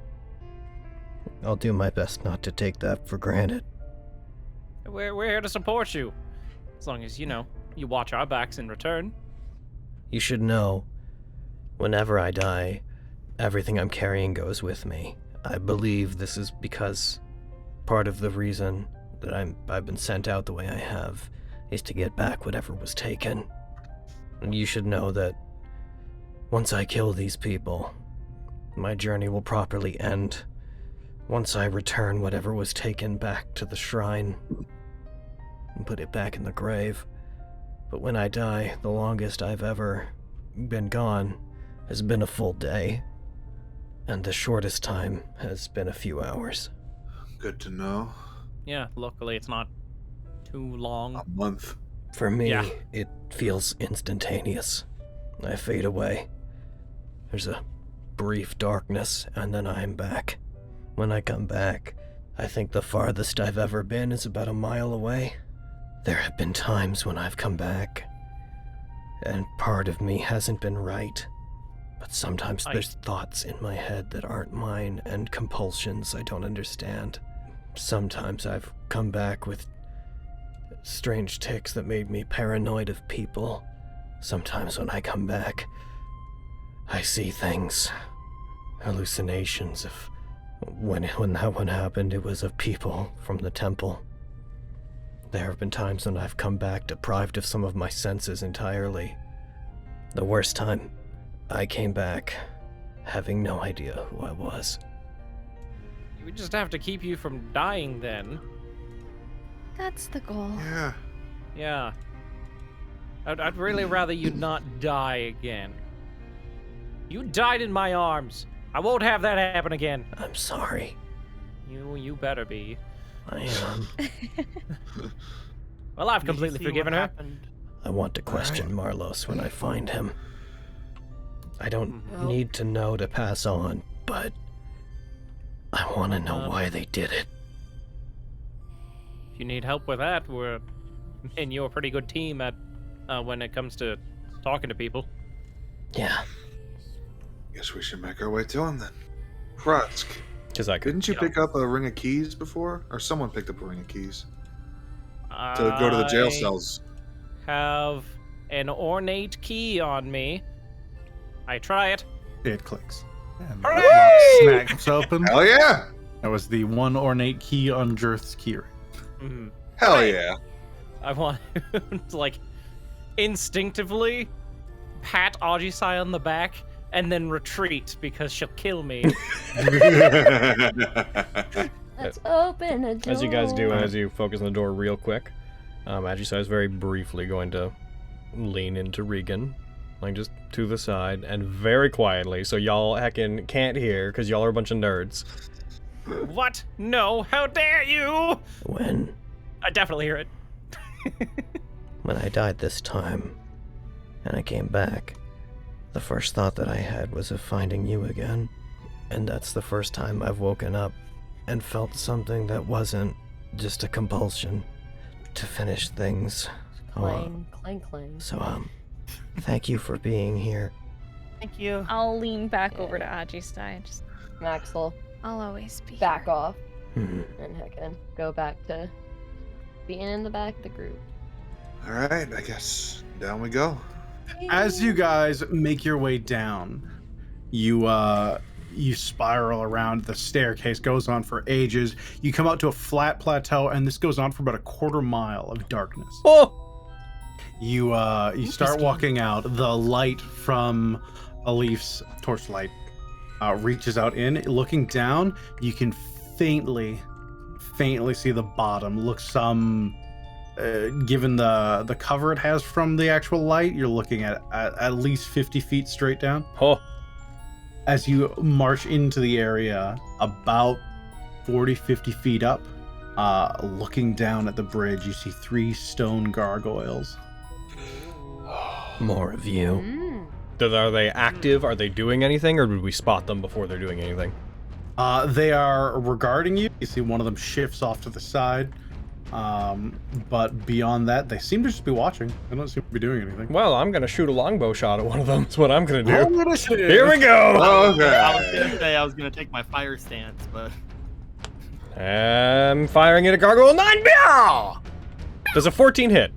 I'll do my best not to take that for granted. We're here to support you. As long as, you watch our backs in return. You should know, whenever I die, everything I'm carrying goes with me. I believe this is because part of the reason that I've been sent out the way I have is to get back whatever was taken. And you should know that once I kill these people, my journey will properly end. Once I return whatever was taken back to the shrine and put it back in the grave. But when I die, the longest I've ever been gone has been a full day, and the shortest time has been a few hours. Good to know. Yeah, luckily it's not too long. A month. For me, It feels instantaneous. I fade away. There's a brief darkness, and then I'm back. When I come back, I think the farthest I've ever been is about a mile away. There have been times when I've come back, and part of me hasn't been right. But sometimes there's thoughts in my head that aren't mine, and compulsions I don't understand. Sometimes I've come back with strange tics that made me paranoid of people. Sometimes when I come back, I see things, hallucinations of when that one happened, it was of people from the temple. There have been times when I've come back deprived of some of my senses entirely. The worst time, I came back having no idea who I was. We just have to keep you from dying then. That's the goal. Yeah. Yeah. I'd really rather you not die again. You died in my arms. I won't have that happen again. I'm sorry. You better be. I am. Well, I've completely forgiven her. I want to question Marlos when I find him. I don't need to know to pass on, but I want to know why they did it. If you need help with that, you're a pretty good team at when it comes to talking to people. Yeah. Guess we should make our way to him then. Krusk, didn't you pick up a ring of keys before? Or someone picked up a ring of keys? To go to the jail cells. have an ornate key on me. I try it. It clicks. And the Hooray! lock snaps open. Hell yeah! That was the one ornate key on Jirth's keyring. Hell yeah! I want to like instinctively pat Ajisai on the back and then retreat because she'll kill me. Let's open a door. As you guys do, as you focus on the door real quick, Ajisai is very briefly going to lean into Regan, like just to the side, and very quietly, so y'all heckin' can't hear, because y'all are a bunch of nerds. What? No, how dare you! When I definitely hear it. I died this time, and I came back, the first thought that I had was of finding you again. And that's the first time I've woken up and felt something that wasn't just a compulsion to finish things. Clang, clang, clang. So, thank you for being here. Thank you. I'll lean back over to Ajisai. Just, Maxwell, I'll always be back here. off. Mhm. And heckin' go back to being in the back of the group. Alright, I guess down we go. As you guys make your way down, you spiral around. The staircase goes on for ages. You come out to a flat plateau, and this goes on for about a quarter mile of darkness. Oh! You start walking out. The light from Alif's torchlight reaches out in. Looking down, you can faintly see the bottom. Looks given the cover it has from the actual light, you're looking at least 50 feet straight down. Oh. As you march into the area, about 40-50 feet up, looking down at the bridge, you see 3 stone gargoyles. More of you. Are they active? Are they doing anything? Or did we spot them before they're doing anything? They are regarding you. You see one of them shifts off to the side. But beyond that, they seem to just be watching. They don't seem to be doing anything. Well, I'm gonna shoot a longbow shot at one of them. That's what I'm gonna do. Roll initiative. Here we go! Oh, okay. I was gonna say I was gonna take my fire stance, but I'm firing at a gargoyle 9. Meow! Does a 14 hit?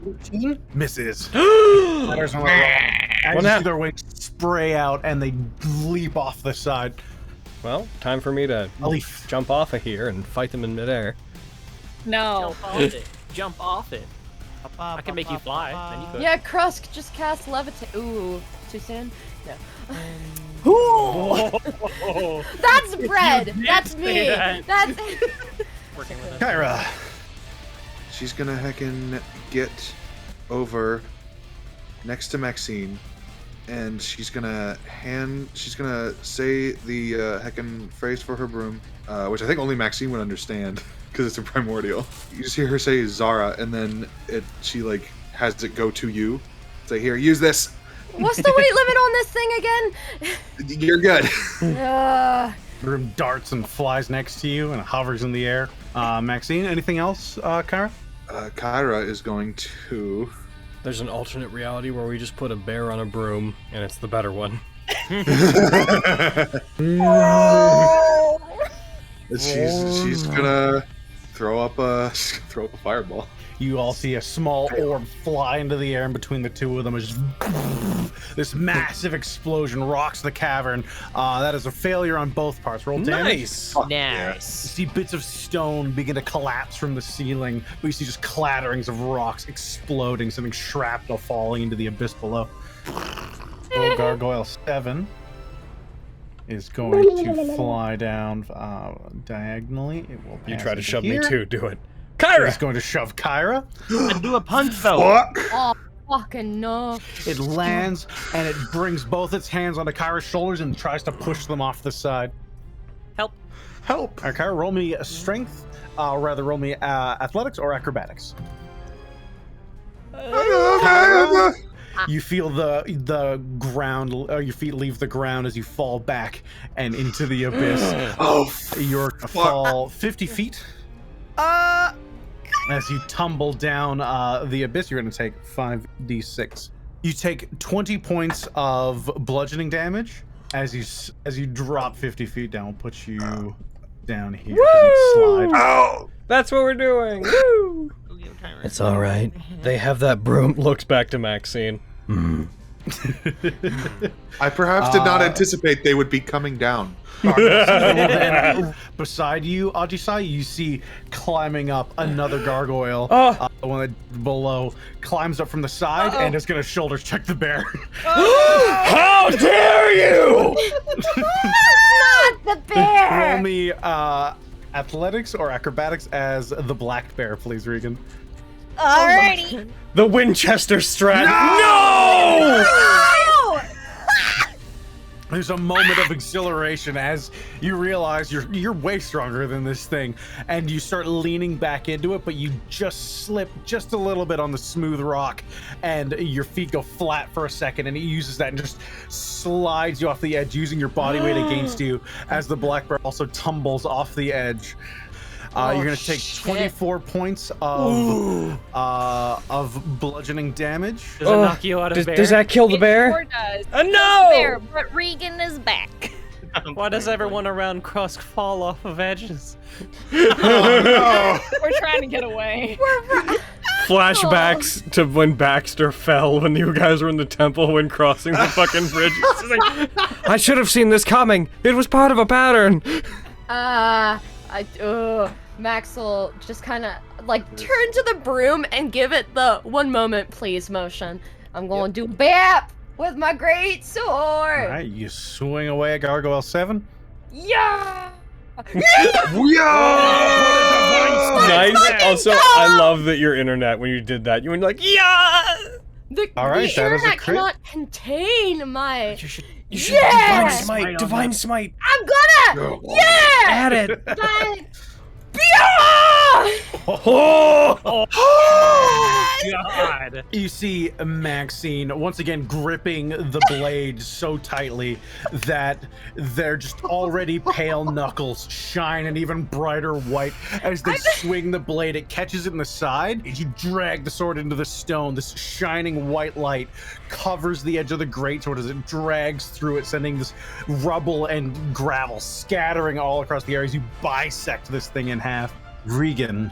14 misses. As you see their wings spray out and they leap off the side. Well, time for me to Alif. jump off of here and fight them in midair. no. Jump off it. Jump off it. I can make you fly. Then you could. Yeah, Krusk, just cast levitate. Ooh, too soon? No. Oh. That's bread! That's say me! that. That's Working with it. Kyra. She's gonna heckin' get over next to Maxine, and she's gonna say the heckin' phrase for her broom, which I think only Maxine would understand because it's a primordial. You just hear her say Zara, and then she like has it go to you. Say, here, use this. What's the weight limit on this thing again? You're good. Broom darts and flies next to you and hovers in the air. Maxine, anything else, Kyra? Kyra is going to. There's an alternate reality where we just put a bear on a broom, and it's the better one. She's gonna throw up a fireball. You all see a small orb fly into the air in between the two of them. It's just this massive explosion rocks the cavern. That is a failure on both parts. Roll damage. Nice! nice. You see bits of stone begin to collapse from the ceiling. But you see just clatterings of rocks exploding, something shrapnel falling into the abyss below. Little Gargoyle 7 is going to fly down diagonally. It will pass You try to into shove here. me too, do it. Kyra! It's going to shove Kyra. And do a punch though. Fuck! Oh, fucking no. It lands and it brings both its hands onto Kyra's shoulders and tries to push them off the side. Help. Help! All right, Kyra, roll me a strength. Roll me athletics or acrobatics. You feel the ground, your feet leave the ground as you fall back and into the abyss. Oh, You're gonna fall 50 feet. As you tumble down the abyss, you're gonna take 5d6. You take 20 points of bludgeoning damage as you drop 50 feet down. We'll put you down here. 'Cause you slide. Ow! That's what we're doing! Woo! It's all right. They have that broom. Looks back to Maxine. I perhaps did not anticipate they would be coming down. Then beside you, Ajisai, you see climbing up another gargoyle. The one that below climbs up from the side and is going to shoulder check the bear. How dare you! Not the bear! Roll me athletics or acrobatics as the black bear, please, Regan. Alrighty. The Winchester strat. No! There's a moment of exhilaration as you realize you're way stronger than this thing, and you start leaning back into it, but you just slip just a little bit on the smooth rock, and your feet go flat for a second, and it uses that and just slides you off the edge, using your body weight against you, as the black bear also tumbles off the edge. You're gonna take 24 points of bludgeoning damage. Does it knock you out of bear? Does that kill the bear? Sure does. No! Bear, but Regan is back. Why does everyone around Krusk fall off of edges? We're trying to get away. Flashbacks to when Baxter fell when you guys were in the temple when crossing the fucking bridge. I should have seen this coming. It was part of a pattern. Max will just kind of like turn to the broom and give it the one moment please motion. I'm going to do bap with my great sword. All right, you swing away at Gargoyle 7. Yeah! Nice. Also, I love that your internet, when you did that, you went like, yeah! All right, the that is a internet crit. cannot contain my... You should Yeah! divine smite. I'm gonna! Yeah! Add it. God. You see Maxine once again gripping the blade so tightly that they're just already pale knuckles shine an even brighter white as they swing the blade. It catches it in the side. You drag the sword into the stone. This shining white light covers the edge of the greatsword as it drags through it, sending this rubble and gravel scattering all across the air as you bisect this thing in half. Regan.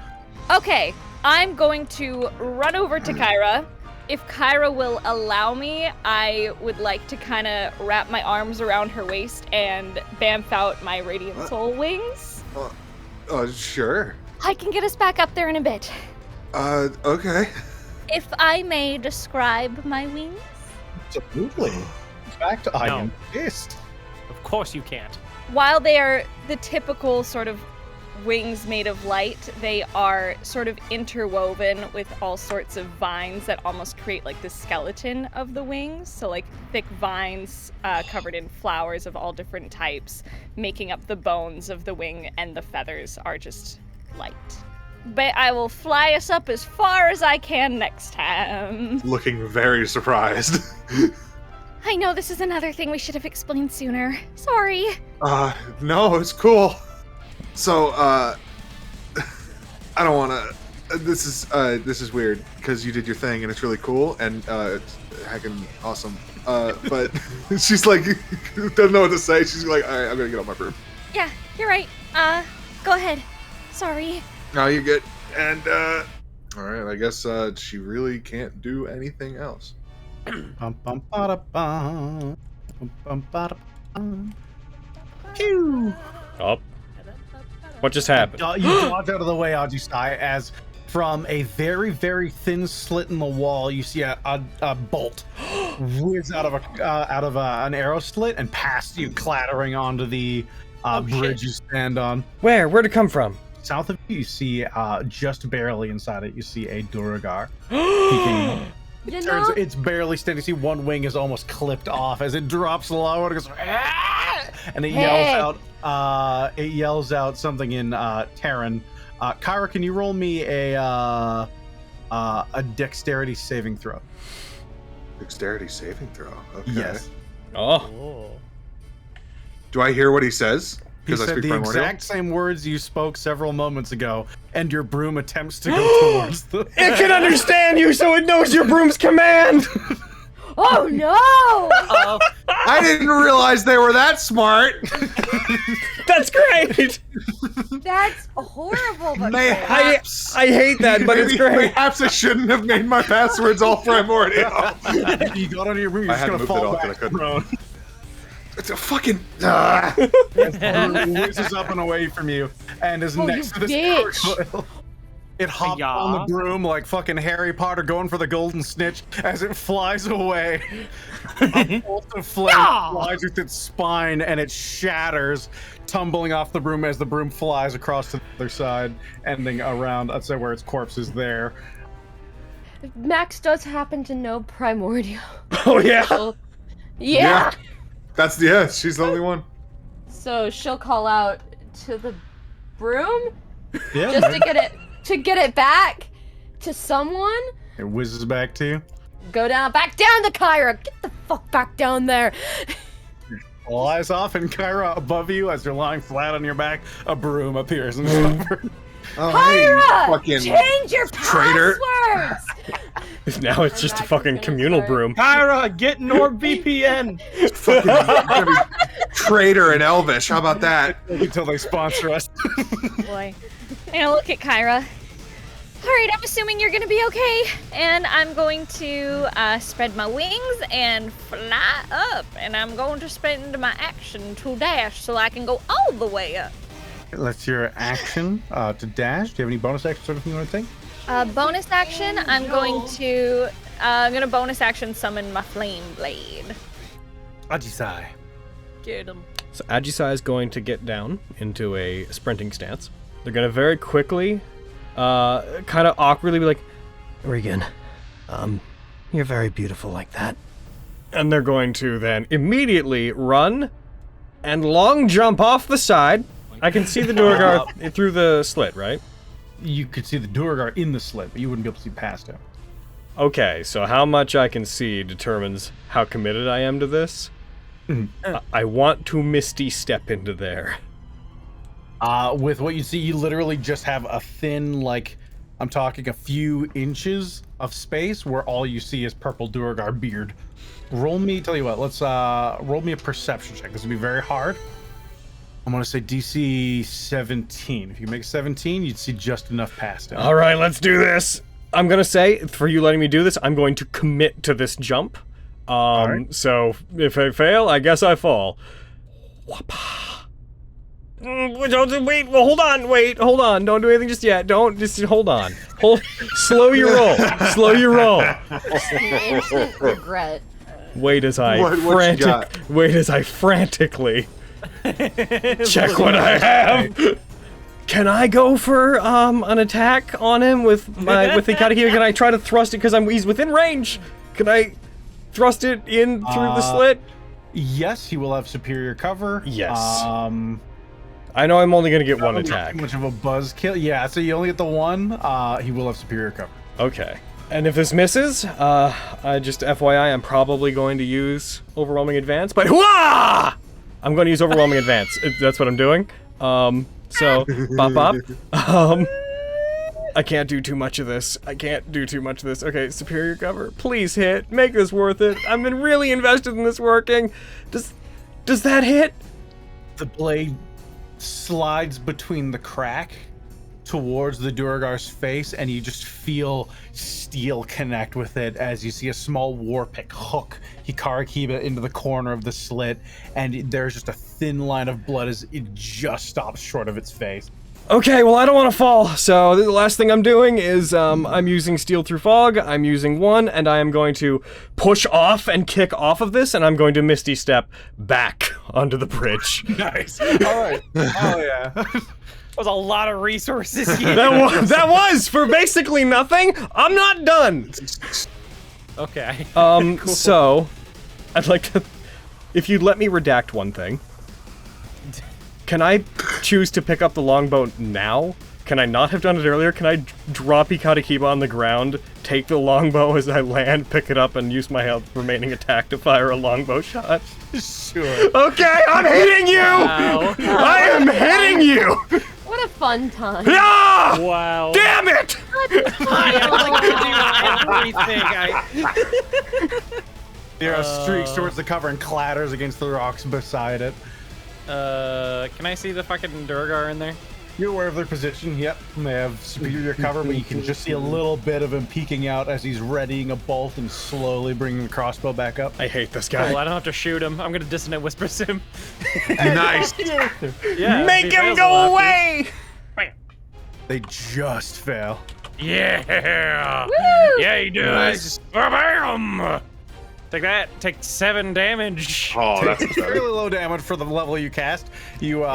Okay, I'm going to run over to Kyra. If Kyra will allow me, I would like to kind of wrap my arms around her waist and bamf out my Radiant Soul wings. Sure. I can get us back up there in a bit. Okay. If I may describe my wings. Absolutely. In fact, I am pissed. Of course you can't. While they are the typical sort of wings made of light, they are sort of interwoven with all sorts of vines that almost create like the skeleton of the wings. So like thick vines covered in flowers of all different types, making up the bones of the wing, and the feathers are just light. But I will fly us up as far as I can next time. Looking very surprised. I know this is another thing we should have explained sooner. Sorry. No, it's cool. So, I don't want to. This is weird because you did your thing and it's really cool and it's heckin' awesome. But she's like doesn't know what to say. She's like, all right, I'm gonna get on my broom. Yeah, you're right. Go ahead. Sorry. No, you're good. And all right, I guess she really can't do anything else. Bum, bum, ba, da, bum. Bum, bum, ba, da, bum. Phew. Up. What just happened? You dodge out of the way, Ajisai, as from a very, very thin slit in the wall, you see a bolt whiz out of an arrow slit and past you, clattering onto the bridge you stand on. Where'd it come from? South of you see, just barely inside it, you see a Duragar peeking. It's barely standing. You see one wing is almost clipped off as it drops low and it goes, "Ah!" And it yells out something in Terran. Kyra, can you roll me a dexterity saving throw? Dexterity saving throw. Okay. Yes. Oh. Do I hear what he says? He said the exact same words you spoke several moments ago, and your broom attempts to go towards them. It can understand you, so it knows your broom's command! Oh no! Oh, I didn't realize they were that smart. That's great. That's horrible. But Mayhaps. I hate that, but it's Maybe- great. Perhaps I shouldn't have made my passwords all primordial. You got onto your room, you're I just hadn't gonna moved it fall off, and I back couldn't. prone. It's a fucking. It whizzes up and away from you and is next to this bitch. gargoyle. It hops Yeah. on the broom like fucking Harry Potter going for the golden snitch as it flies away. A bolt of flame flies with its spine and it shatters, tumbling off the broom as the broom flies across to the other side, ending around, I'd say, where its corpse is there. Max does happen to know primordial. Oh yeah. Yeah. She's the only one. So she'll call out to the broom Yeah, just to get it back to someone. it whizzes back to you. Go back down to Kyra. Get the fuck back down there. Flies off, and Kyra above you as you're lying flat on your back. A broom appears and is covered. Oh, Kyra, fucking change your traitor. passwords. Now it's just a fucking communal broom. Kyra, get NordVPN. fucking traitor in Elvish. How about that? Until they sponsor us. Boy. I'm gonna look at Kyra. Alright, I'm assuming you're gonna be okay. And I'm going to spread my wings and fly up. And I'm going to spend my action to dash so I can go all the way up. That's your action to dash. Do you have any bonus actions or anything you want to take? Bonus action, I'm going to bonus action summon my flame blade. Ajisai. get him. So Ajisai is going to get down into a sprinting stance. They're going to very quickly, kind of awkwardly be like, Regan, you're very beautiful like that. and they're going to then immediately run and long jump off the side. I can see the Duergar through the slit, right? You could see the Duergar in the slit, but you wouldn't be able to see past him. Okay, so how much I can see determines how committed I am to this. I want to Misty step into there. With what you see, you literally just have a thin, like, I'm talking a few inches of space where all you see is purple Duergar beard. Roll me, tell you what, let's roll me a perception check. This will be very hard. I'm gonna say DC 17. If you make 17, you'd see just enough past him. All right, let's do this. I'm gonna say, for you letting me do this, I'm going to commit to this jump. right. So if I fail, I guess I fall. Whoppa. Wait, well, hold on. Don't do anything just yet. Don't, just hold on. Slow your roll. Slow your roll. Instant regret. Wait as I What you got? frantically check what I have. Can I go for an attack on him with the Katakiri? Can I try to thrust it because he's within range? Can I thrust it in through the slit? Yes, he will have superior cover. Yes. I know I'm only gonna get one Not attack. too much of a buzzkill. Yeah, so you only get the one. He will have superior cover. Okay. And if this misses, I just FYI, I'm probably going to use Overwhelming Advance, but wah! I'm going to use Overwhelming Advance. That's what I'm doing. So, bop. I can't do too much of this. Okay, superior cover. Please hit. Make this worth it. I've been really invested in this working. Does that hit? The blade slides between the crack towards the Duergar's face, and you just feel steel connect with it as you see a small warpick hook Hikari Kiba into the corner of the slit, and there's just a thin line of blood as it just stops short of its face. Okay, well, I don't want to fall, so the last thing I'm doing is I'm using Steel Through Fog, I'm using one, and I am going to push off and kick off of this, and I'm going to Misty Step back onto the bridge. Nice. All right. Oh, yeah. That was a lot of resources. That was for basically nothing. I'm not done. Okay. Cool. So, I'd like to, if you'd let me redact one thing. Can I choose to pick up the longbow now? Can I not have done it earlier? Can I drop Ikatakiba on the ground, take the longbow as I land, pick it up, and use my remaining attack to fire a longbow shot? Sure. Okay, I'm hitting you! Wow. I am hitting you! What a fun time. Ah! Wow. Damn it! I am like to do everything. Zero streaks towards the cover and clatters against the rocks beside it. Can I see the fucking Durgar in there? You're aware of their position, yep. They have superior cover, but you can just see a little bit of him peeking out as he's readying a bolt and slowly bringing the crossbow back up. I hate this guy. Cool, I don't have to shoot him. I'm gonna dissonant whisper him. Nice. Yeah, Make him go away! They just fail. Yeah! Woo! Yeah, he does! Nice. Bam! Take that. Take 7 damage. Oh, that's It's fairly low damage for the level you cast. You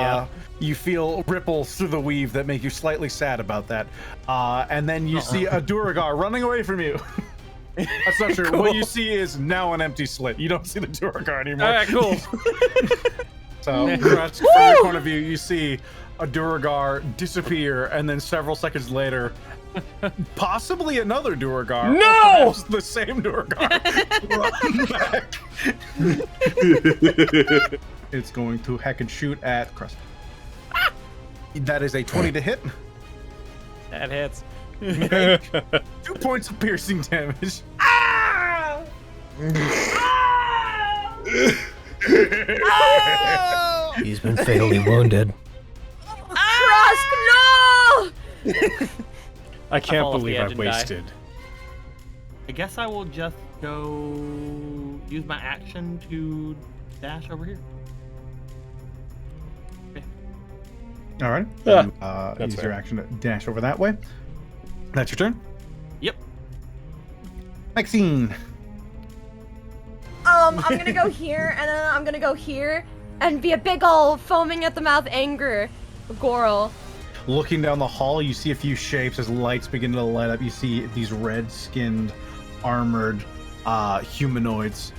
feel ripples through the weave that make you slightly sad about that. And then you see a Duragar running away from you. That's not true. Cool. What you see is now an empty slit. You don't see the Duragar anymore. Alright, cool. So, from your point of view, you see a Duragar disappear, and then several seconds later, possibly another Duragar. No! Or the same Duragar. Run back. It's going to heck and shoot at Crust. That is a 20 to hit. That hits. 2 points of piercing damage. He's been fatally wounded. Rusk, no! I can't fall off the believe edge I've and die. wasted. I guess I will just go use my action to dash over here. All right. That's Use fair. your action to dash over that way. That's your turn. Yep. Maxine. I'm gonna go here, and then I'm gonna go here, and be a big ol' foaming at the mouth anger Goral. Looking down the hall, you see a few shapes as lights begin to light up. You see these red-skinned, armored humanoids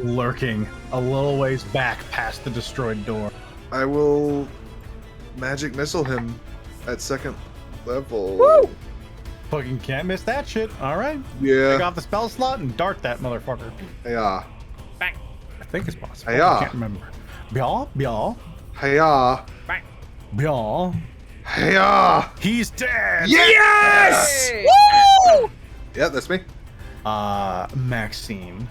lurking a little ways back past the destroyed door. I will magic missile him at 2nd level. Woo! Fucking can't miss that shit. All right. Yeah. Take off the spell slot and dart that motherfucker. Yeah. Bang. I think it's possible. Hiya. I can't remember. Byaw, byaw, Hiya. Bang. byaw. Hiya. He's dead. Yes! Woo! Yeah, that's me. Maxine.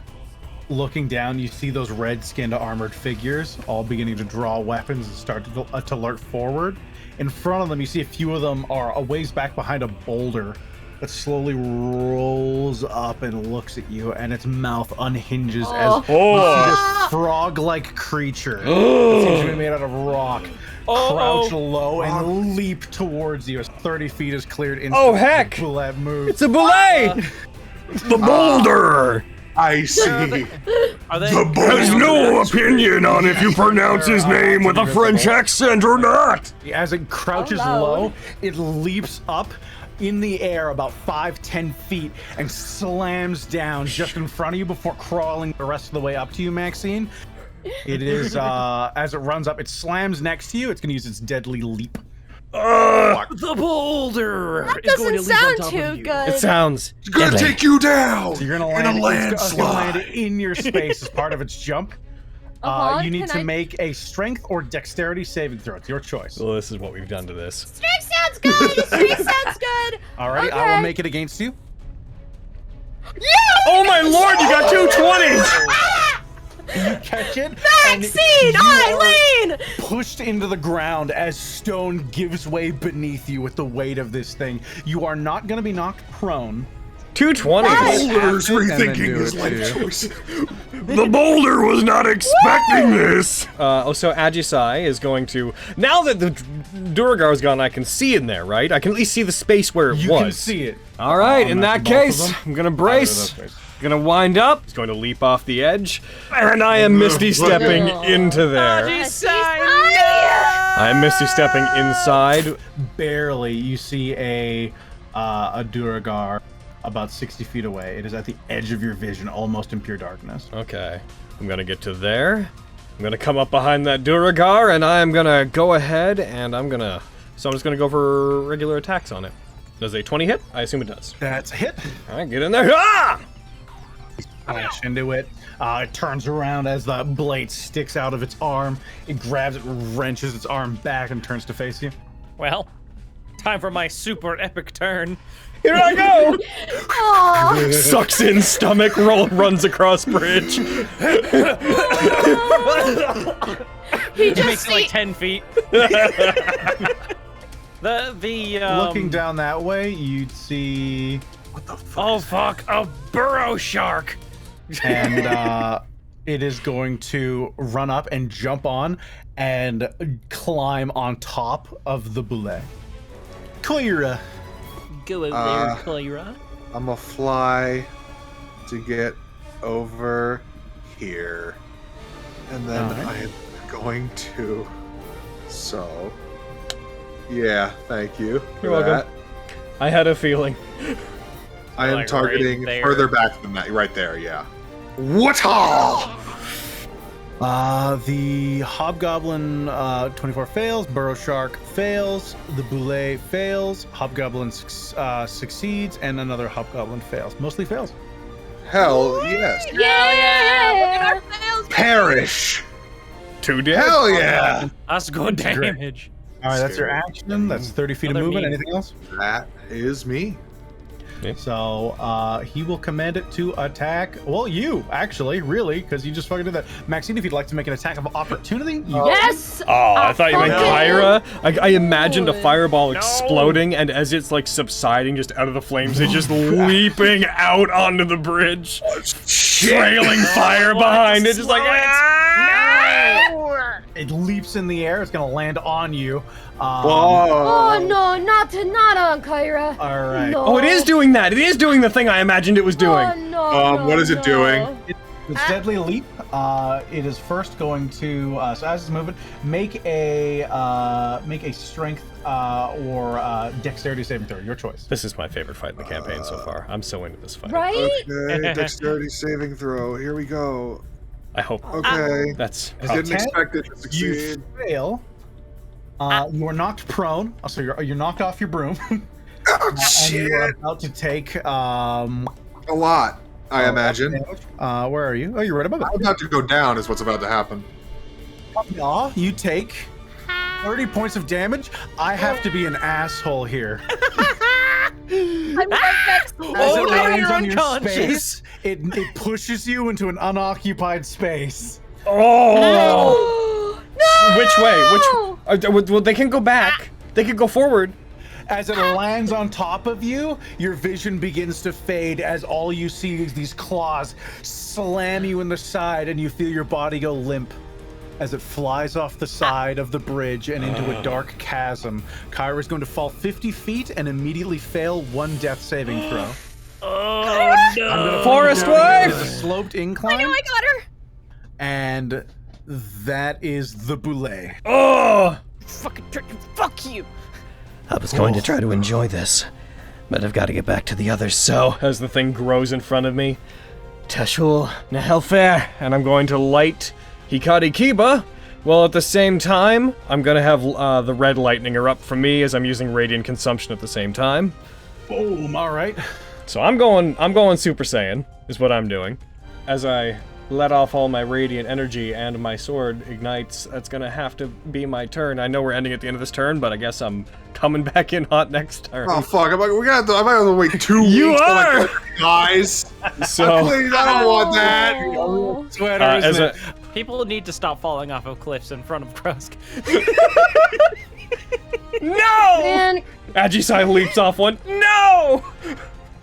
Looking down, you see those red-skinned armored figures all beginning to draw weapons and start to lurk forward. In front of them, you see a few of them are a ways back behind a boulder that slowly rolls up and looks at you, and its mouth unhinges as you see this frog-like creature that seems to be made out of rock crouch low and leap towards you as 30 feet is cleared instantly. Oh, heck! The bullet move. It's a belay! It's the boulder! I see. Are they? Has no opinion on if you pronounce his name with a French accent or not! As it crouches low, it leaps up in the air about 5-10 feet and slams down just in front of you before crawling the rest of the way up to you, Maxine. It is, as it runs up, it slams next to you. It's going to use its deadly leap. The boulder! That doesn't sound too good. It sounds It's gonna deadly. take you down. So you're going to in land, a it's gonna land landslide. in your space as part of its jump. You need to make a strength or dexterity saving throw. It's your choice. Well, this is what we've done to this. Strength sounds good! Strength sounds good! All right, I will make it against you. Oh my lord, you got 220s! You catch it. Maxine! Eileen! Pushed into the ground as stone gives way beneath you with the weight of this thing. You are not going to be knocked prone. 220s! Boulder's And then rethinking do his it life too. choice. The boulder was not expecting this! So Ajisai is going to... Now that the Duragar's gone, I can see in there, right? I can at least see the space where it was. You can see it. Alright, in that both of case, them? I'm gonna brace. Gonna wind up. He's going to leap off the edge. And I am Misty stepping into there. I am Misty stepping inside. Barely. You see a Duragar about 60 feet away. It is at the edge of your vision, almost in pure darkness. Okay. I'm gonna get to there. I'm gonna come up behind that Duragar, and I am gonna go ahead, and I'm just gonna go for regular attacks on it. Does a 20 hit? I assume it does. That's a hit. Alright, get in there. Ah! Slash into it. It turns around as the blade sticks out of its arm. It grabs it, wrenches its arm back, and turns to face you. Well, time for my super epic turn. Here I go! Aw. Sucks in stomach, runs across bridge. He It just makes it like 10 feet. Looking down that way, you'd see. What the fuck? Oh fuck! A burrow shark. And it is going to run up and jump on and climb on top of the boulet. Clear. Go out there, Clyra. I'm gonna fly to get over here. And then I am going to. So. Yeah, thank you. You're welcome. I had a feeling. I am Like targeting right there. further back than that. Right there, yeah. What-all? The Hobgoblin 24 fails, Burrow Shark fails, the Boulet fails, Hobgoblin succeeds, and another Hobgoblin fails. Mostly fails. Hell yes. Yeah! Perish. 2 dead. Hell yeah. That's good Great. damage. All right, that's your action. That's 30 feet Another of movement. meme. Anything else? That is me. So he will command it to attack. Well, you actually, really, because you just fucking did that. Maxine, if you'd like to make an attack of opportunity, you Yes! Oh, I thought you meant Kyra. I imagined a would. fireball exploding, and as it's like subsiding just out of the flames, it's just leaping out onto the bridge, trailing fire behind it, just like. It leaps in the air. It's gonna land on you. Oh no, not on Kyra. All right. No. Oh, it is doing that. It is doing the thing I imagined it was doing. Oh, no, What is it doing? It's deadly leap. It is first going to so as it's moving, make a strength or dexterity saving throw. Your choice. This is my favorite fight in the campaign so far. I'm so into this fight. Right? Okay, dexterity saving throw. Here we go. I hope Okay. that's. I didn't expect it to You succeed. fail. You are knocked prone. So you're knocked off your broom. Oh, And shit. you are about to take A lot, I imagine. damage. Where are you? Oh, you're right above I'm it. about to go down is what's about to happen. You take 30 points of damage. I have to be an asshole here. I'm perfect. As it now lands you're on your unconscious. space, it pushes you into an unoccupied space. Oh! Which way? Well, they can go back. They can go forward. As it lands on top of you, your vision begins to fade as all you see is these claws slam you in the side, and you feel your body go limp as it flies off the side of the bridge and into a dark chasm. Kyra's going to fall 50 feet and immediately fail 1 death saving throw. Oh no! Forest It's a wife. sloped incline. I know I got her. And that is the boulet. Oh! Fucking fuck you! I was going to try to enjoy this, but I've got to get back to the others, so... As the thing grows in front of me, Tashul Nahelfair, and I'm going to light Hikari Kiba, while at the same time, I'm gonna have the red lightning erupt from me as I'm using radiant consumption at the same time. Boom, all right. So I'm going Super Saiyan, is what I'm doing. As I let off all my radiant energy and my sword ignites, that's gonna have to be my turn. I know we're ending at the end of this turn, but I guess I'm coming back in hot next turn. Oh fuck! I might have to wait 2 weeks. You till I are! get the guys. So, Please, I don't want that. Oh. Sweater, as isn't it? People need to stop falling off of cliffs in front of Krusk. no! Man, Ajisai leaps off one. No!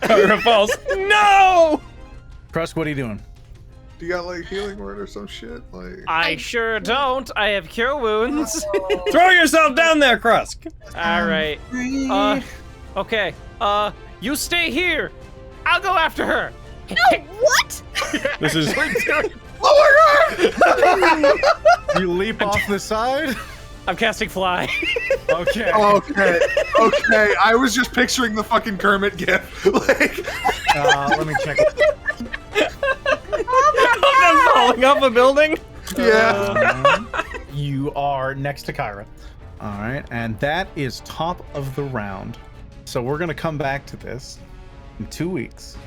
Kyra falls. No! Krusk, what are you doing? Do you got like healing word or some shit? Like I sure don't. I have cure wounds. Throw yourself down there, Krusk. All right. Okay. You stay here. I'll go after her. No, what? This is You leap off the side? I'm casting fly. Okay. okay, okay. I was just picturing the fucking Kermit gif. Like, Let me check it. I'm falling off a building. yeah. You are next to Kyra. All right, and that is top of the round. So we're gonna come back to this in 2 weeks.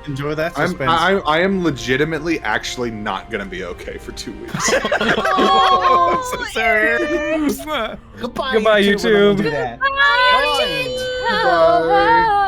Enjoy that suspense. I am legitimately actually not gonna be okay for 2 weeks. oh, So sorry. Goodbye, Goodbye, YouTube. We're not gonna YouTube. do that. Bye.